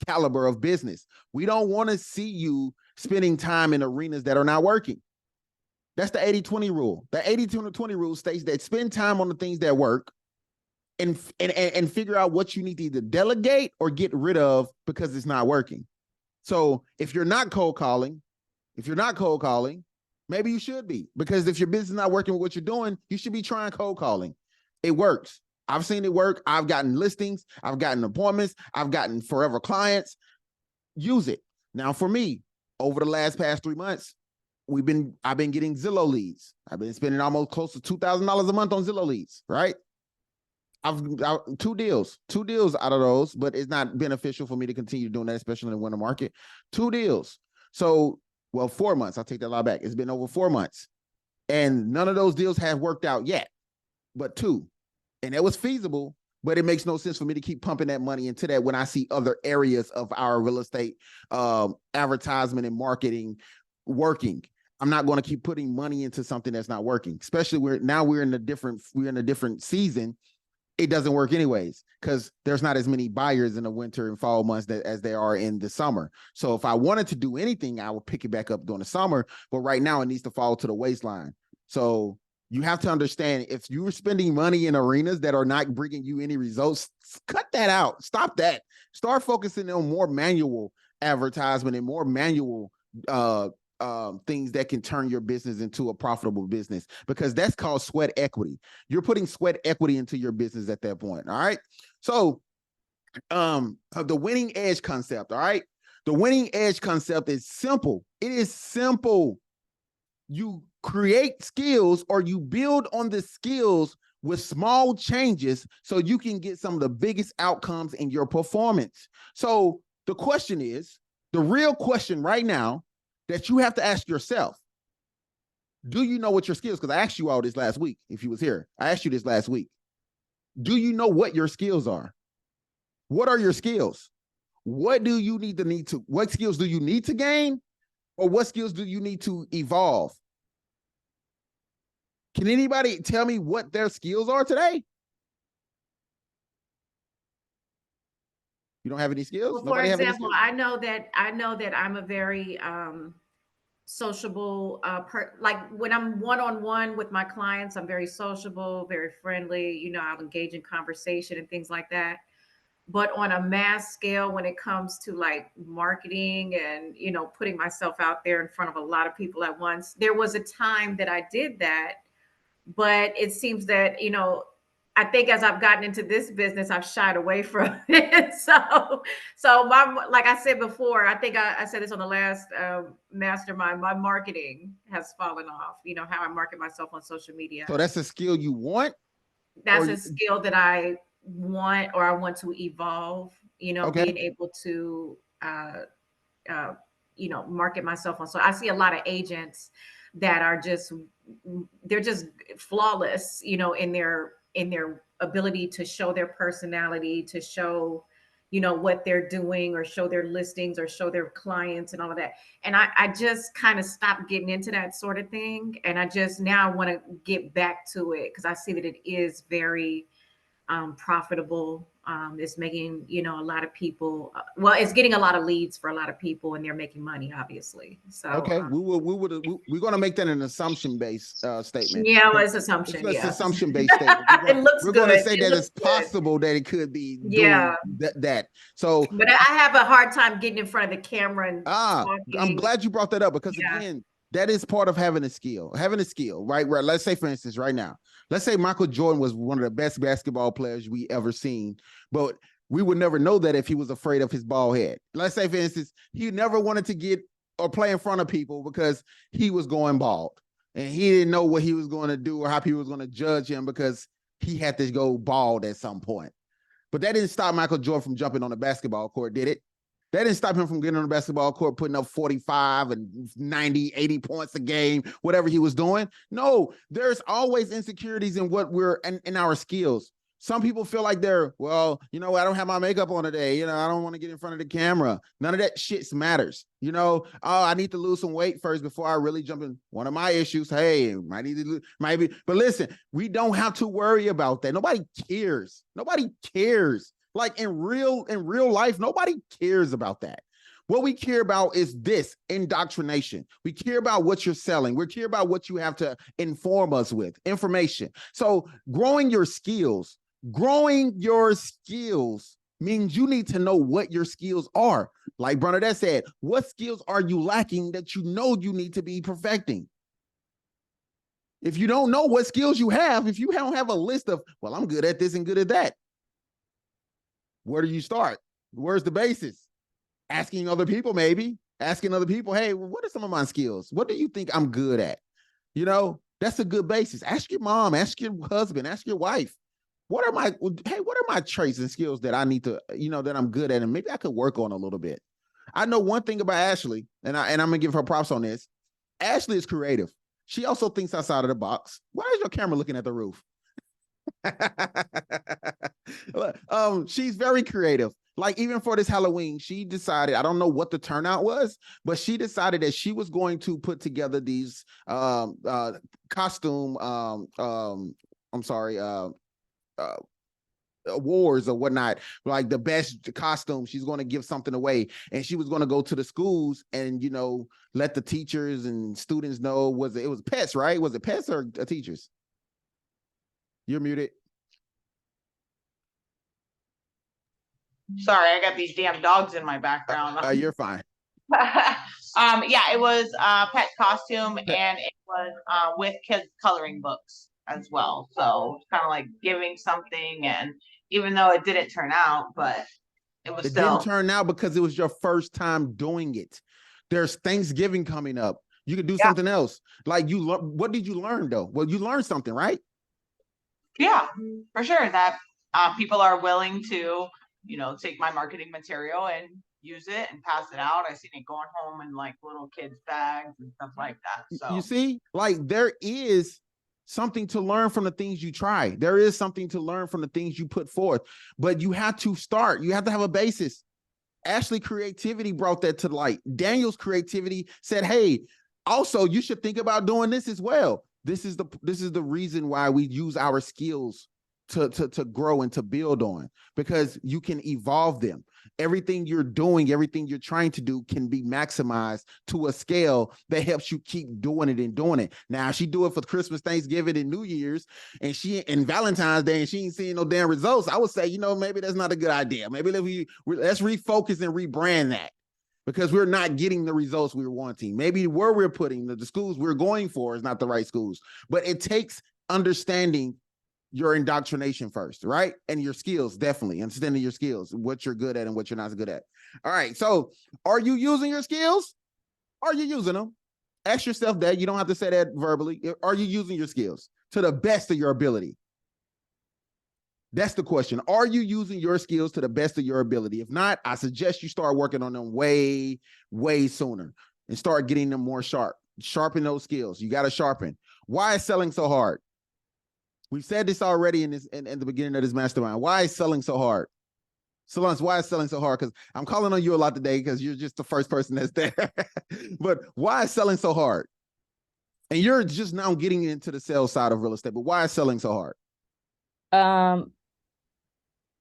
caliber of business. We don't want to see you spending time in arenas that are not working. That's the 80-20 rule. The 80-20 rule states that spend time on the things that work and figure out what you need to either delegate or get rid of because it's not working. So if you're not cold calling, maybe you should be, because if your business is not working with what you're doing, you should be trying cold calling. It works. I've seen it work. I've gotten listings. I've gotten appointments. I've gotten forever clients. Use it. Now for me, over the past 3 months, I've been getting Zillow leads. I've been spending almost close to $2,000 a month on Zillow leads, right? I've two deals out of those, but it's not beneficial for me to continue doing that, especially in the winter market. 2 deals. So, 4 months. I'll take that a lot back. It's been over 4 months, and none of those deals have worked out yet, but 2, and it was feasible. But it makes no sense for me to keep pumping that money into that when I see other areas of our real estate advertisement and marketing working. I'm not going to keep putting money into something that's not working, especially we're in a different season. It doesn't work anyways, because there's not as many buyers in the winter and fall months as there are in the summer. So if I wanted to do anything, I would pick it back up during the summer. But right now it needs to fall to the waistline. So you have to understand, if you're spending money in arenas that are not bringing you any results, cut that out. Stop that. Start focusing on more manual advertisement and more manual things that can turn your business into a profitable business, because that's called sweat equity. You're putting sweat equity into your business at that point. All right. So the winning edge concept. All right. The winning edge concept is simple. It is simple. You create skills, or you build on the skills with small changes so you can get some of the biggest outcomes in your performance. So the real question right now that you have to ask yourself, do you know what your skills? Because I asked you all this last week. If you was here, I asked you this last week. Do you know what your skills are? What are your skills? What skills do you need to gain? Or what skills do you need to evolve? Can anybody tell me what their skills are today? You don't have any skills? Well, for example, I know that I'm a very sociable like when I'm one-on-one with my clients, I'm very sociable, very friendly, I'll engage in conversation and things like that. But on a mass scale, when it comes to like marketing and putting myself out there in front of a lot of people at once, there was a time that I did that, but it seems that I think as I've gotten into this business, I've shied away from it. So like I said before, I think I said this on the last mastermind, my marketing has fallen off, how I market myself on social media. So that's a skill you want? That's a skill that I want, or I want to evolve, Okay. being able to, market myself on. So I see a lot of agents that are they're just flawless, in their ability to show their personality, to show, what they're doing or show their listings or show their clients and all of that. And I just kind of stopped getting into that sort of thing. And I just now want to get back to it because I see that it is very profitable. It's making, a lot of people, it's getting a lot of leads for a lot of people and they're making money, obviously. So, okay, we're going to make that an assumption-based statement. yeah, well, it's assumption. It's Yeah. assumption-based statement. It looks we're going to good. say It that looks it's possible that it could be Yeah. doing that. So, But I have a hard time getting in front of the camera and I'm talking. glad you brought that up because Yeah. again, that is part of having a skill, right? Where let's say, for instance, right now, let's say Michael Jordan was one of the best basketball players we ever seen, but we would never know that if he was afraid of his bald head. Let's say, for instance, he never wanted to get or play in front of people because he was going bald and he didn't know what he was going to do or how people was going to judge him because he had to go bald at some point. But that didn't stop Michael Jordan from jumping on the basketball court, did it? That didn't stop him from getting on the basketball court, putting up 45 and 90, 80 points a game, whatever he was doing. No, there's always insecurities in what we're in our skills. Some people feel like they're, I don't have my makeup on today. I don't want to get in front of the camera. None of that shit matters. I need to lose some weight first before I really jump in. One of my issues, hey, might need to lose, might be. But listen, we don't have to worry about that. Nobody cares. Nobody cares. Like in real life, nobody cares about that. What we care about is this indoctrination. We care about what you're selling. We care about what you have to inform us with, information. So growing your skills means you need to know what your skills are. Like Bernadette said, what skills are you lacking that you know you need to be perfecting? If you don't know what skills you have, if you don't have a list of, I'm good at this and good at that, where do you start? Where's the basis? Asking other people, maybe. Asking other people, hey, what are some of my skills? What do you think I'm good at? That's a good basis. Ask your mom, ask your husband, ask your wife. What are my traits and skills that I need to, that I'm good at and maybe I could work on a little bit? I know one thing about Ashley, and I'm going to give her props on this. Ashley is creative. She also thinks outside of the box. Why is your camera looking at the roof? She's very creative. Like even for this Halloween, she decided, I don't know what the turnout was, but she decided that she was going to put together these costume awards or whatnot, like the best costume. She's going to give something away, and she was going to go to the schools and let the teachers and students know. It was pets, right? Was it pets or teachers? You're muted. Sorry, I got these damn dogs in my background. You're fine. Yeah, it was a pet costume and it was with kids coloring books as well. So it's kind of like giving something, and even though it didn't turn out, but it was still didn't turn out because it was your first time doing it. There's Thanksgiving coming up. You could do something else. Like what did you learn though? Well, you learned something, right? Yeah, for sure. That people are willing to, take my marketing material and use it and pass it out. I seen it going home in like little kids' bags and stuff like that. So you see, like there is something to learn from the things you try. There is something to learn from the things you put forth, but you have to start. You have to have a basis. Ashley creativity brought that to light. Daniel's creativity said, hey, also you should think about doing this as well. This is the reason why we use our skills to grow and to build on, because you can evolve them. Everything you're doing, everything you're trying to do can be maximized to a scale that helps you keep doing it and doing it. Now, she do it for Christmas, Thanksgiving, and New Year's, and Valentine's Day, and she ain't seeing no damn results. I would say, maybe that's not a good idea. Maybe let's refocus and rebrand that, because we're not getting the results we were wanting. Maybe where we're putting the schools we're going for is not the right schools, but it takes understanding your indoctrination first, right? And your skills, definitely understanding your skills, what you're good at and what you're not so good at. All right. So are you using your skills? Are you using them? Ask yourself that. You don't have to say that verbally. Are you using your skills to the best of your ability? That's the question. Are you using your skills to the best of your ability? If not, I suggest you start working on them way, way sooner and start getting them more sharp. Sharpen those skills. You got to sharpen. Why is selling so hard? We've said this already in the beginning of this mastermind. Why is selling so hard? Solange, why is selling so hard? Because I'm calling on you a lot today because you're just the first person that's there. But why is selling so hard? And you're just now getting into the sales side of real estate, but why is selling so hard?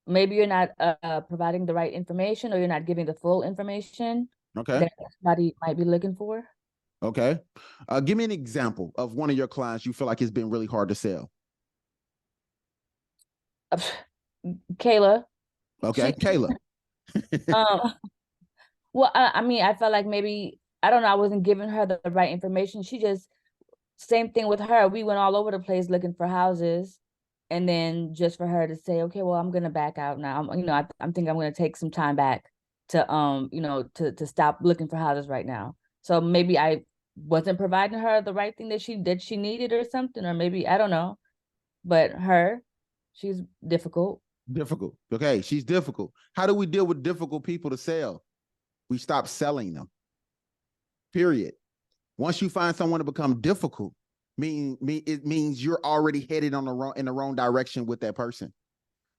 Maybe you're not providing the right information, or you're not giving the full information Okay. that somebody might be looking for. Okay. Give me an example of one of your clients you feel like it's been really hard to sell. Kayla. Okay, Kayla. Well, I mean, I felt like maybe, I don't know, I wasn't giving her the right information. She just, same thing with her. We went all over the place looking for houses. And then just for her to say, okay, well, I'm gonna back out now. I'm thinking I'm gonna take some time back to to stop looking for houses right now. So maybe I wasn't providing her the right thing that she needed or something, or maybe I don't know. But she's difficult. Difficult. Okay, she's difficult. How do we deal with difficult people to sell? We stop selling them. Period. Once you find someone to become difficult, it means you're already headed in the wrong direction with that person,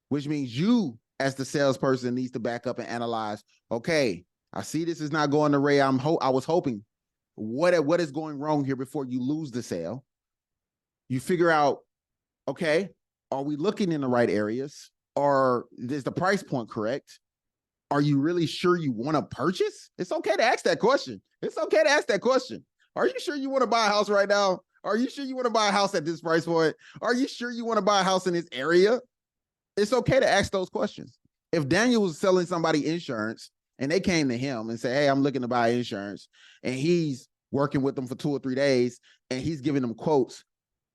which means you, as the salesperson, needs to back up and analyze. Okay, I see this is not going the way I was hoping. What is going wrong here before you lose the sale? You figure out, okay, are we looking in the right areas? Or is the price point correct? Are you really sure you want to purchase? It's okay to ask that question. It's okay to ask that question. Are you sure you want to buy a house right now? Are you sure you want to buy a house at this price point? Are you sure you want to buy a house in this area? It's okay to ask those questions. If Daniel was selling somebody insurance and they came to him and said, hey, I'm looking to buy insurance, and he's working with them for 2 or 3 days and he's giving them quotes,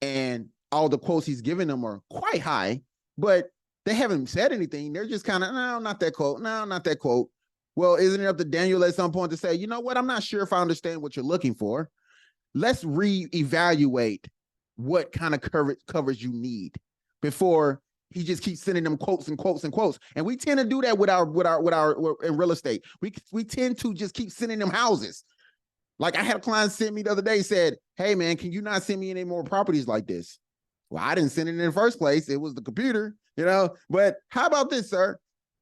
and all the quotes he's giving them are quite high, but they haven't said anything. They're just kind of, no, not that quote. No, not that quote. Well, isn't it up to Daniel at some point to say, you know what? I'm not sure if I understand what you're looking for. Let's reevaluate what kind of coverage you need before he just keeps sending them quotes and quotes and quotes. And we tend to do that with our in real estate. We tend to just keep sending them houses. Like I had a client send me the other day, said, hey man, can you not send me any more properties like this? Well, I didn't send it in the first place. It was the computer, but how about this, sir?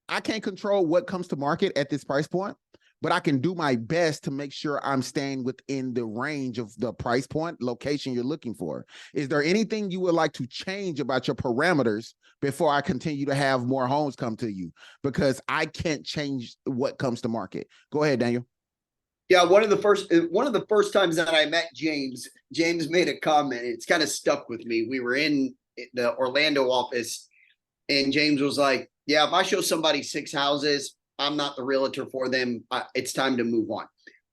I can't control what comes to market at this price point, but I can do my best to make sure I'm staying within the range of the price point, location you're looking for. Is there anything you would like to change about your parameters before I continue to have more homes come to you? Because I can't change what comes to market. Go ahead, Daniel. Yeah, one of the first times that I met James made a comment. It's kind of stuck with me. We were in the Orlando office, and James was like, yeah, if I show somebody 6 houses, I'm not the realtor for them. It's time to move on.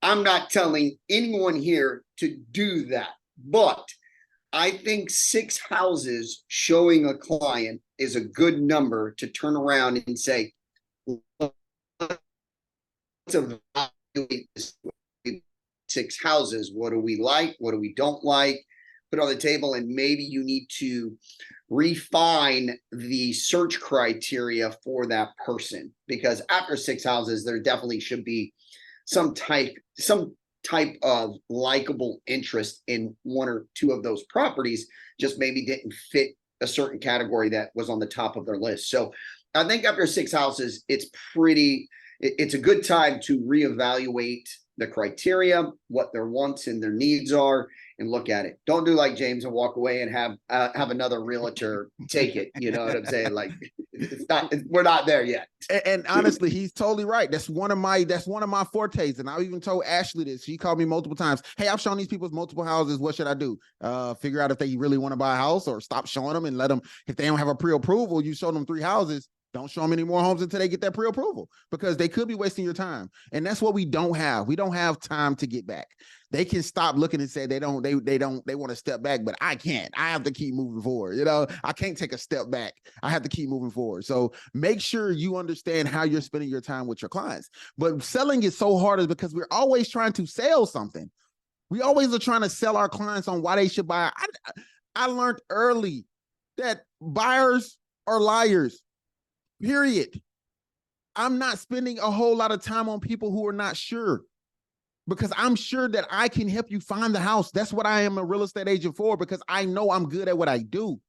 I'm not telling anyone here to do that, but I think 6 houses showing a client is a good number to turn around and say, let's evaluate this 6 houses. What do we like? What do we don't like? Put it on the table, and maybe you need to refine the search criteria for that person, because after 6 houses, there definitely should be some type of likable interest in 1 or 2 of those properties, just maybe didn't fit a certain category that was on the top of their list. So I think after 6 houses, it's a good time to reevaluate the criteria, what their wants and their needs are, and look at it. Don't do like James and walk away and have another realtor take it. You know what I'm saying? Like, we're not there yet. And honestly, he's totally right. That's one of my fortes. And I even told Ashley this. She called me multiple times. Hey, I've shown these people multiple houses. What should I do? Figure out if they really want to buy a house, or stop showing them and let them, if they don't have a pre-approval, you show them 3 houses. Don't show them any more homes until they get that pre-approval, because they could be wasting your time. And that's what we don't have. We don't have time to get back. They can stop looking and say they want to step back, but I can't. I have to keep moving forward. I can't take a step back. I have to keep moving forward. So make sure you understand how you're spending your time with your clients. But selling is so hard is because we're always trying to sell something. We always are trying to sell our clients on why they should buy. I learned early that buyers are liars. Period. I'm not spending a whole lot of time on people who are not sure, because I'm sure that I can help you find the house. That's what I am a real estate agent for, because I know I'm good at what I do.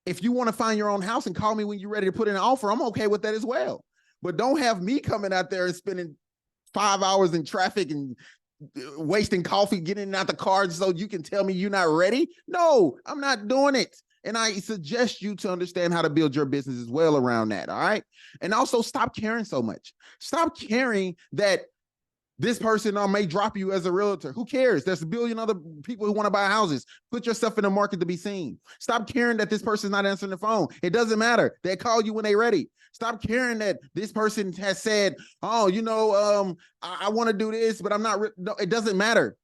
If you want to find your own house and call me when you're ready to put in an offer, I'm okay with that as well. but don't have me coming out there and spending 5 hours in traffic and wasting coffee, getting out the car so you can tell me you're not ready. No, I'm not doing it. And I suggest you to understand how to build your business as well around that. All right. And also stop caring so much. Stop caring that this person may drop you as a realtor. Who cares? There's a billion other people who want to buy houses. Put yourself in the market to be seen. Stop caring that this person's not answering the phone. It doesn't matter. They call you when they're ready. Stop caring that this person has said, oh, I want to do this, but I'm not. No, it doesn't matter.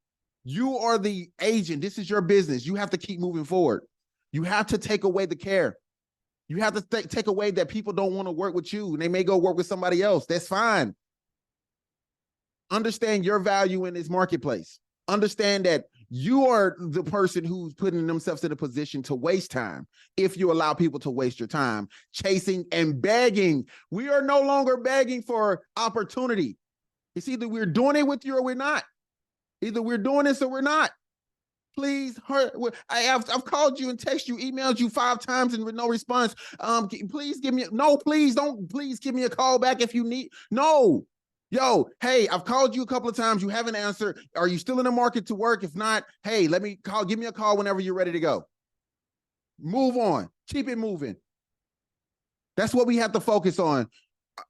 You are the agent. This is your business. You have to keep moving forward. You have to take away the care. You have to take away that people don't want to work with you and they may go work with somebody else. That's fine. Understand your value in this marketplace. Understand that you are the person who's putting themselves in a position to waste time if you allow people to waste your time chasing and begging. We are no longer begging for opportunity. It's either we're doing it with you or we're not. Either we're doing this or we're not. Please, I've called you and texted you, emailed you 5 times and with no response. Please give me, no, please don't, please give me a call back if you need. No. Yo, hey, I've called you a couple of times. You haven't answered. Are you still in the market to work? If not, hey, give me a call whenever you're ready to go. Move on. Keep it moving. That's what we have to focus on.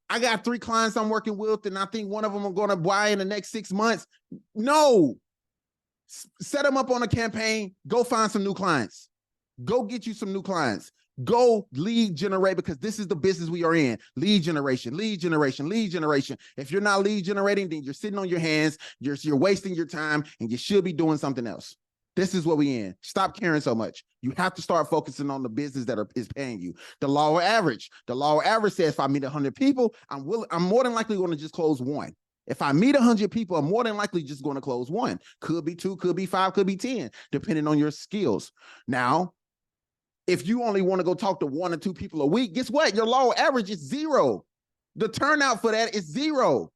I got 3 clients I'm working with, and I think one of them I'm going to buy in the next 6 months. No. Set them up on a campaign. Go find some new clients. Go get you some new clients. Go lead generate, because this is the business we are in. Lead generation, lead generation, lead generation. If you're not lead generating, then you're sitting on your hands, you're wasting your time, and you should be doing something else. This is what we in. Stop caring so much. You have to start focusing on the business that is paying you. The law of average. The law of average says if I meet 100 people, I'm more than likely going to just close 1. If I meet 100 people, I'm more than likely just going to close 1. Could be 2, could be 5, could be 10, depending on your skills. Now, if you only want to go talk to 1 or 2 people a week, guess what? Your law average is 0. The turnout for that is 0.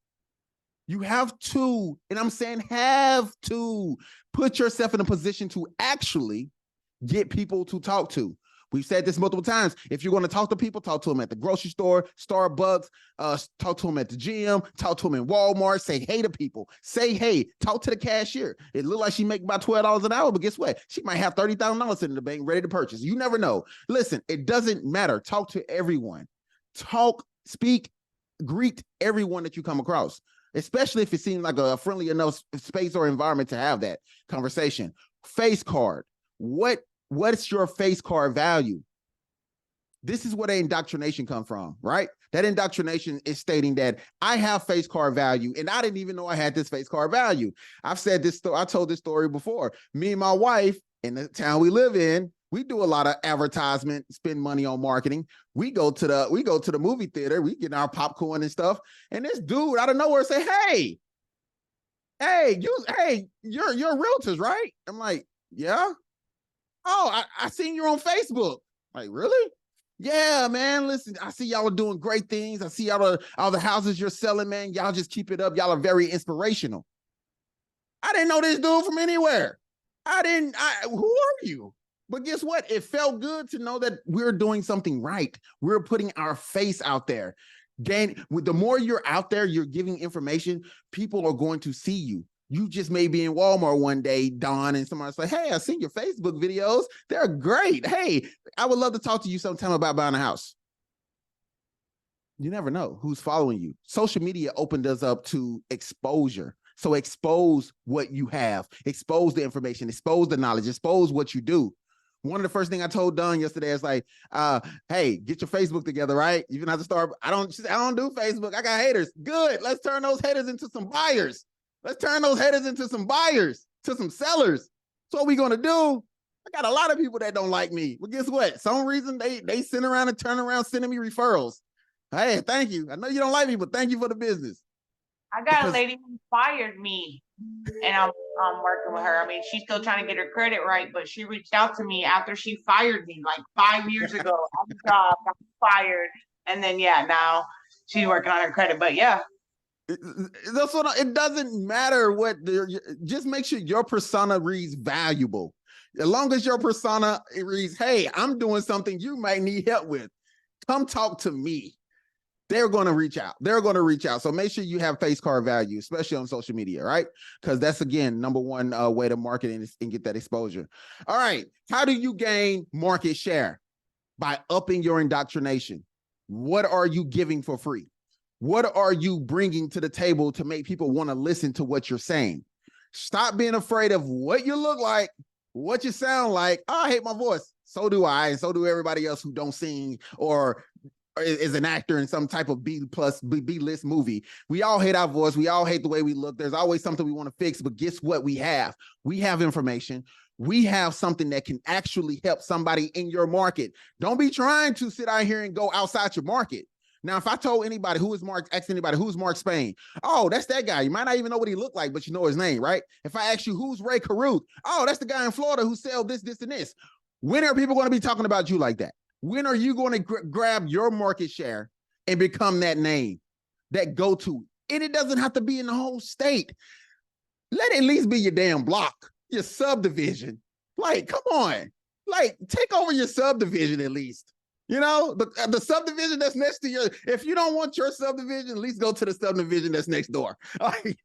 You have to, and I'm saying have to, put yourself in a position to actually get people to talk to. We've said this multiple times. If you're going to talk to people, talk to them at the grocery store, Starbucks, talk to them at the gym, talk to them in Walmart, say hey to people. Say hey, talk to the cashier. It looks like she make about $12 an hour, but guess what? She might have $30,000 in the bank ready to purchase. You never know. Listen, it doesn't matter. Talk to everyone. Talk, speak, greet everyone that you come across, especially if it seems like a friendly enough space or environment to have that conversation. Face card. What's your face card value? This is where the indoctrination comes from, right? That indoctrination is stating that I have face card value, and I didn't even know I had this face card value. I've said this story. I told this story before. Me and my wife in the town we live in, we do a lot of advertisement, spend money on marketing. We go to the movie theater, we get our popcorn and stuff, and this dude out of nowhere say, "Hey, you're realtors, right?" I'm like, "Yeah." "Oh, I seen you on Facebook." Like, "Really?" "Yeah, man. Listen, I see y'all are doing great things. I see all the houses you're selling, man. Y'all just keep it up. Y'all are very inspirational." I didn't know this dude from anywhere. Who are you? But guess what? It felt good to know that we're doing something right. We're putting our face out there. The more you're out there, you're giving information, people are going to see you. You just may be in Walmart one day, Don, and somebody say, "Hey, I seen your Facebook videos. They're great. Hey, I would love to talk to you sometime about buying a house." You never know who's following you. Social media opened us up to exposure. So expose what you have, expose the information, expose the knowledge, expose what you do. One of the first things I told Don yesterday is like, "Hey, get your Facebook together, right? You're gonna have to start." I don't do Facebook. I got haters. Good. Let's turn those haters into some buyers. Let's turn those haters into some buyers, to some sellers. So what we gonna do? I got a lot of people that don't like me. But guess what? Some reason they send around and turn around sending me referrals. Hey, thank you. I know you don't like me, but thank you for the business. I got a lady who fired me, and I'm working with her. I mean, she's still trying to get her credit right, but she reached out to me after she fired me like 5 years ago. On the job, got fired, and then now she's working on her credit. But yeah. That's what it doesn't matter just make sure your persona reads valuable. As long as your persona reads, "Hey, I'm doing something you might need help with. Come talk to me." they're going to reach out. They're going to reach out. So make sure you have face card value, especially on social media, right? Because that's, again, number one way to market and get that exposure. All right. How do you gain market share? By upping your indoctrination. What are you giving for free? What are you bringing to the table to make people want to listen to what you're saying? Stop being afraid of what you look like, what you sound like. Oh, I hate my voice. So do I, and so do everybody else who don't sing or is an actor in some type of B list movie. We all hate our voice. We all hate the way we look. There's always something we want to fix, but guess what we have? We have information. We have something that can actually help somebody in your market. Don't be trying to sit out here and go outside your market. Now, if I told anybody ask anybody who's Mark Spain, oh, that's that guy. You might not even know what he looked like, but you know his name, right? If I ask you who's Ray Caruth, oh, that's the guy in Florida who sells this, and this. When are people going to be talking about you like that? When are you going to grab your market share and become that name, that go-to? And it doesn't have to be in the whole state. Let it at least be your damn block, your subdivision. Like, come on. Like, take over your subdivision at least. You know, the subdivision that's next to your, if you don't want your subdivision, at least go to the subdivision that's next door. Like,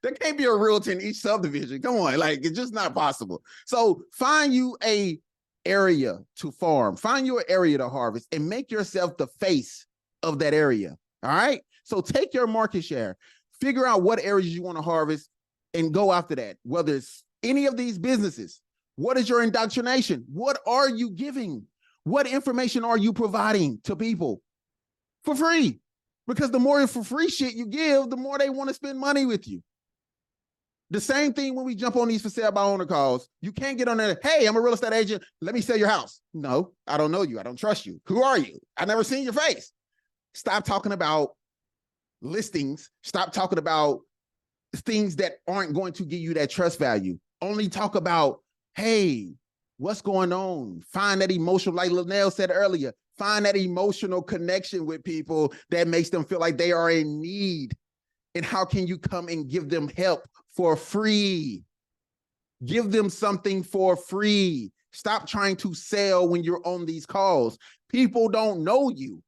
there can't be a realtor in each subdivision. Come on, like, it's just not possible. So find you a area to farm, find your area to harvest, and make yourself the face of that area. All right. So take your market share, figure out what areas you want to harvest, and go after that. Whether it's any of these businesses, what is your indoctrination? What are you giving? What information are you providing to people for free? Because the more for free shit you give, the more they want to spend money with you. The same thing when we jump on these for sale by owner calls. You can't get on there. Hey, I'm a real estate agent. Let me sell your house. No, I don't know you. I don't trust you. Who are you? I've never seen your face. Stop talking about listings. Stop talking about things that aren't going to give you that trust value. Only talk about, hey, what's going on? Find that emotional, like Linnell said earlier, find that emotional connection with people that makes them feel like they are in need. And how can you come and give them help for free? Give them something for free. Stop trying to sell when you're on these calls. People don't know you.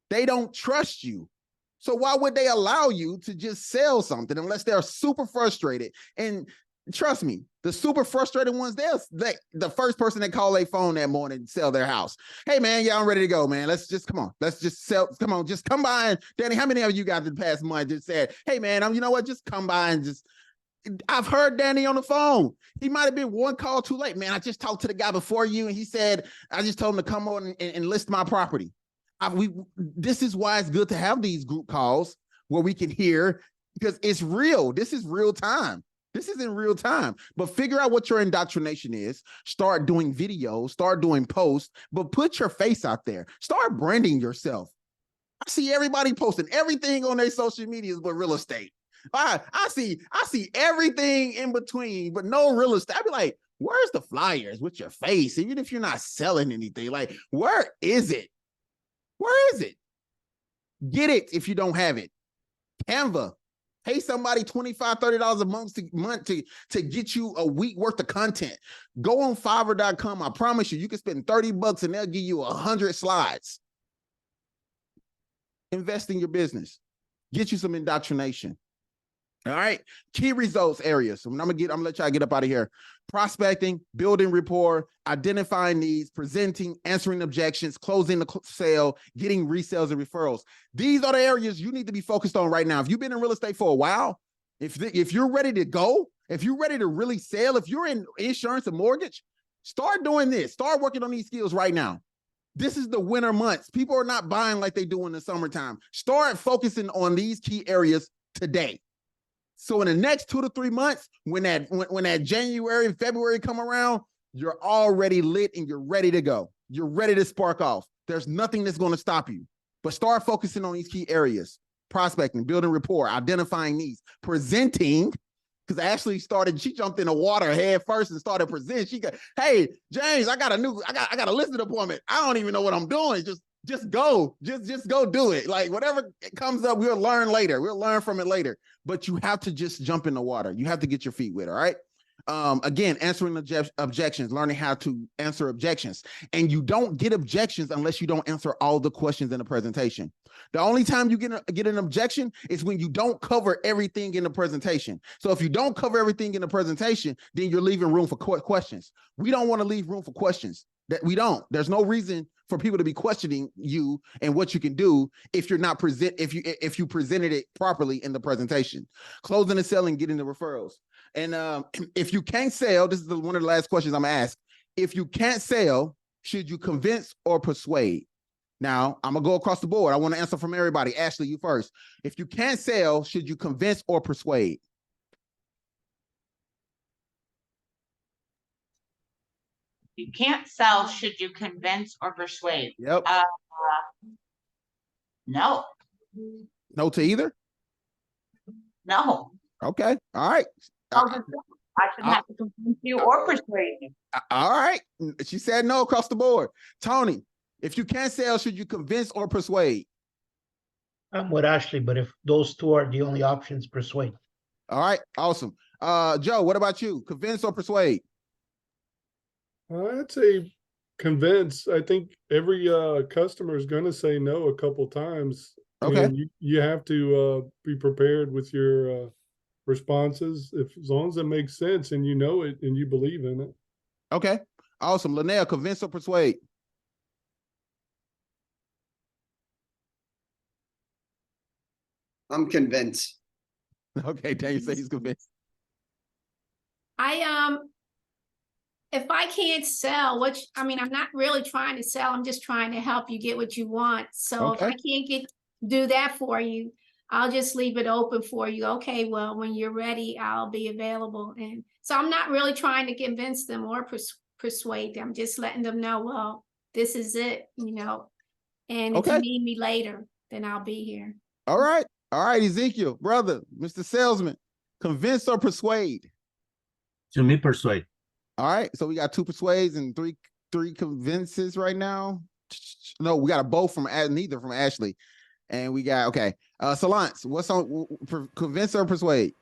They don't trust you. So why would they allow you to just sell something unless they're super frustrated? And trust me, the super frustrated ones, they're the first person that call their phone that morning and sell their house. Hey man, yeah, I'm ready to go, man. Let's just come on. Let's just sell. Come on, just come by. And Danny, how many of you guys in the past month just said, hey man, you know what? Just come by and just. I've heard Danny on the phone. He might have been one call too late. Man, I just talked to the guy before you, and he said, I just told him to come on and list my property. This is why it's good to have these group calls where we can hear, because it's real. This is real time. This is in real time. But figure out what your indoctrination is. Start doing videos, start doing posts, but put your face out there. Start branding yourself. I see everybody posting everything on their social medias but real estate. I see everything in between, but no real estate. I'd be like, where's the flyers with your face? Even if you're not selling anything, like, where is it? Where is it? Get it if you don't have it. Canva. Pay somebody $25, $30 a month to get you a week worth of content. Go on Fiverr.com. I promise you, you can spend $30 and they'll give you 100 slides. Invest in your business. Get you some indoctrination. All right. Key results areas. So I'm gonna let y'all get up out of here. Prospecting, building rapport, identifying needs, presenting, answering objections, closing the sale, getting resales and referrals. These are the areas you need to be focused on right now. If you've been in real estate for a while, if you're ready to go, if you're ready to really sell, if you're in insurance and mortgage, start doing this. Start working on these skills right now. This is the winter months. People are not buying like they do in the summertime. Start focusing on these key areas today. So in the next 2 to 3 months, when that January and February come around, you're already lit and you're ready to go. You're ready to spark off. There's nothing that's going to stop you. But start focusing on these key areas: prospecting, building rapport, identifying needs, presenting. Because Ashley she jumped in the water head first and started presenting. She got, hey, James, I got a listing appointment. I don't even know what I'm doing. Just go. Just go do it. Like, whatever comes up, we'll learn later. We'll learn from it later. But you have to just jump in the water. You have to get your feet wet, all right? Again, answering objections, learning how to answer objections. And you don't get objections unless you don't answer all the questions in the presentation. The only time you get an objection is when you don't cover everything in the presentation. So if you don't cover everything in the presentation, then you're leaving room for questions. We don't want to leave room for questions. That we don't. There's no reason for people to be questioning you and what you can do if you're not if you presented it properly in the presentation. Closing and selling, getting the referrals. And if you can't sell, this is one of the last questions I'm gonna ask. If you can't sell, should you convince or persuade? Now, I'm gonna go across the board. I want to answer from everybody. Ashley, you first. If you can't sell, should you convince or persuade? You can't sell, should you convince or persuade? Yep. No. No to either? No. Okay. All right. I shouldn't have to convince you or persuade you. All right. She said no across the board. Tony, if you can't sell, should you convince or persuade? I'm with Ashley, but if those two are the only options, persuade. All right. Awesome. Joe, what about you? Convince or persuade? I'd say convince. I think every customer is going to say no a couple times. Okay. And you have to be prepared with your responses, as long as it makes sense and you know it and you believe in it. Okay. Awesome. Linnell, convince or persuade? I'm convinced. Okay, Daniel say he's convinced. If I can't sell, I'm not really trying to sell. I'm just trying to help you get what you want. So if I can't do that for you, I'll just leave it open for you. Okay, well, when you're ready, I'll be available. And so I'm not really trying to convince them or persuade them. Just letting them know, well, this is it, and if you need me later, then I'll be here. All right. All right, Ezekiel, brother, Mr. Salesman, convince or persuade? To me, persuade. All right, so we got 2 persuades and three convinces right now. No, we got a both from neither from Ashley, and we got Solance, what's on convince or persuade?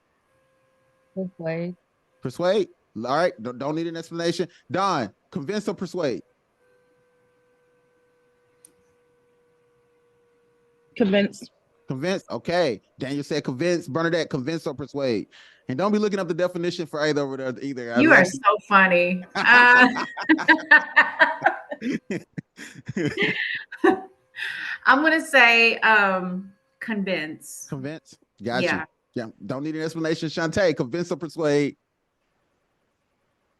Persuade. Persuade. All right, don't need an explanation. Don, convince or persuade? Convince. Convince. Okay. Daniel said convince. Bernadette, convince or persuade. And don't be looking up the definition for either over there either. You are so funny. I'm gonna say convince. Convince. Gotcha. Yeah. Don't need an explanation. Shantae, convince or persuade?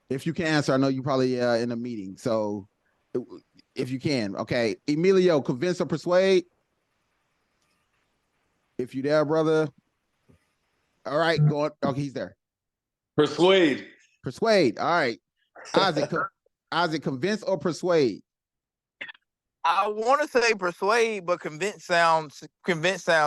If you can answer, I know you probably in a meeting. So if you can, okay. Emilio, convince or persuade? If you there, brother. All right, go on. Okay, he's there. Persuade. Persuade. All right. Isaac, convince or persuade? I want to say persuade, but convince sounds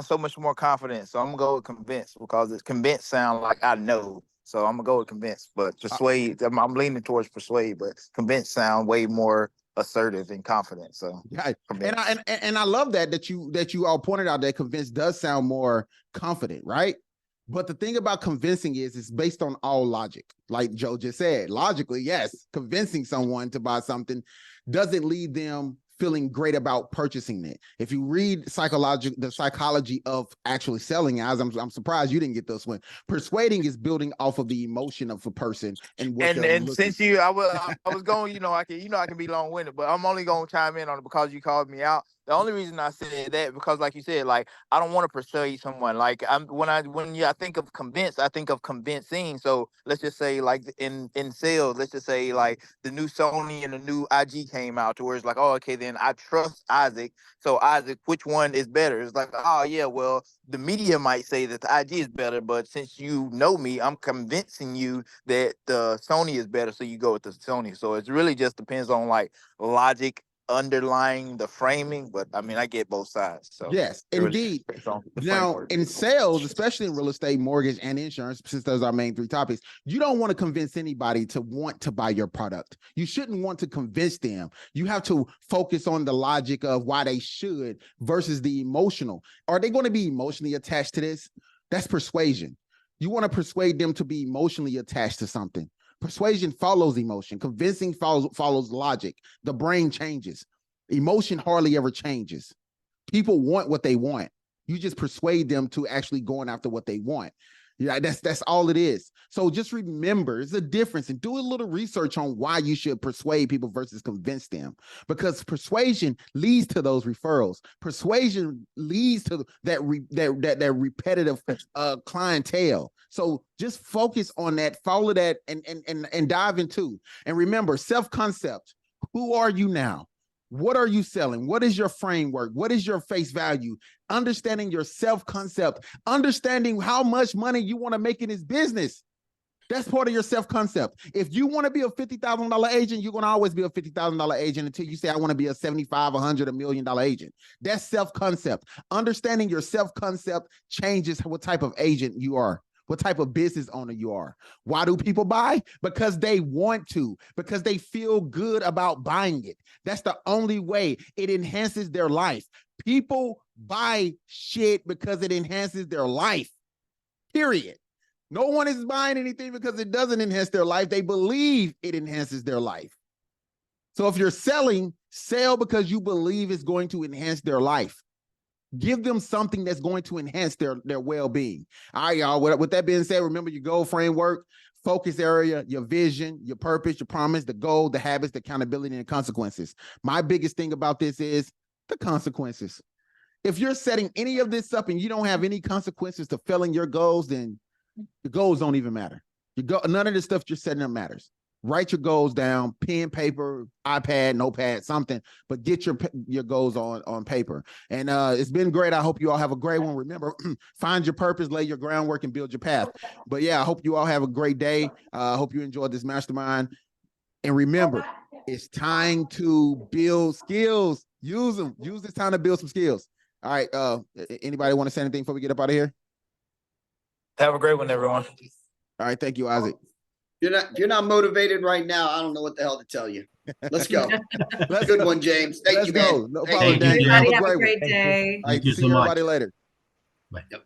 so much more confident. So I'm gonna go with convince because it's convince sound like I know. So I'm gonna go with convince, but persuade. I'm leaning towards persuade, but convince sound way more assertive and confident. So yeah, and I love that you all pointed out that convince does sound more confident, right? But the thing about convincing is it's based on all logic. Like Joe just said, logically, yes, convincing someone to buy something doesn't lead them feeling great about purchasing it. If you read the psychology of actually selling, as I'm surprised you didn't get this one. Persuading is building off of the emotion of a person and what since I was going, I can be long winded, but I'm only going to chime in on it because you called me out. The only reason I said that because, like you said, like I don't want to persuade someone. Like when I think of convince, I think of convincing. So let's just say, like in sales, let's just say like the new Sony and the new IG came out, to where it's like, oh, okay, then I trust Isaac. So Isaac, which one is better? It's like, oh yeah, well the media might say that the IG is better, but since you know me, I'm convincing you that the Sony is better, so you go with the Sony. So it really just depends on like logic underlying the framing, but I mean I get both sides. So yes, indeed. Now in sales, especially in real estate, mortgage, and insurance, since those are our main 3 topics, you don't want to convince anybody to want to buy your product. You shouldn't want to convince them. You have to focus on the logic of why they should versus the emotional. Are they going to be emotionally attached to this? That's persuasion. You want to persuade them to be emotionally attached to something. Persuasion follows emotion. Convincing follows logic. The brain changes. Emotion hardly ever changes. People want what they want. You just persuade them to actually going after what they want. Yeah, that's all it is. So just remember, there's a difference, and do a little research on why you should persuade people versus convince them. Because persuasion leads to those referrals. Persuasion leads to that repetitive clientele. So just focus on that, follow that, and dive into. And remember, self-concept. Who are you now? What are you selling? What is your framework? What is your face value? Understanding your self-concept, understanding how much money you want to make in this business. That's part of your self-concept. If you want to be a $50,000 agent, you're going to always be a $50,000 agent until you say, I want to be a 75, 100, $1 million agent. That's self-concept. Understanding your self-concept changes what type of agent you are, what type of business owner you are. Why do people buy? Because they want to, because they feel good about buying it. That's the only way it enhances their life. People buy shit because it enhances their life, period. No one is buying anything because it doesn't enhance their life. They believe it enhances their life. So if you're selling, sell because you believe it's going to enhance their life. Give them something that's going to enhance their well-being. All right, y'all. With that being said, remember your goal framework, focus area, your vision, your purpose, your promise, the goal, the habits, the accountability, and the consequences. My biggest thing about this is the consequences. If you're setting any of this up and you don't have any consequences to filling your goals, then your goals don't even matter. None of the stuff you're setting up matters. Write your goals down, pen, paper, iPad, notepad, something, but get your goals on paper. And it's been great. I hope you all have a great one. Remember, find your purpose, lay your groundwork, and build your path. But yeah, I hope you all have a great day. I hope you enjoyed this mastermind. And remember, it's time to build skills. Use them. Use this time to build some skills. All right. Anybody want to say anything before we get up out of here? Have a great one, everyone. All right. Thank you, Isaac. If you're not motivated right now, I don't know what the hell to tell you. Let's go. Good one, James. Thank you, man. No Thank problem, you. Daniel. Everybody Have a have a great great day. All right, Thank you see so much. everybody later. Bye. Yep.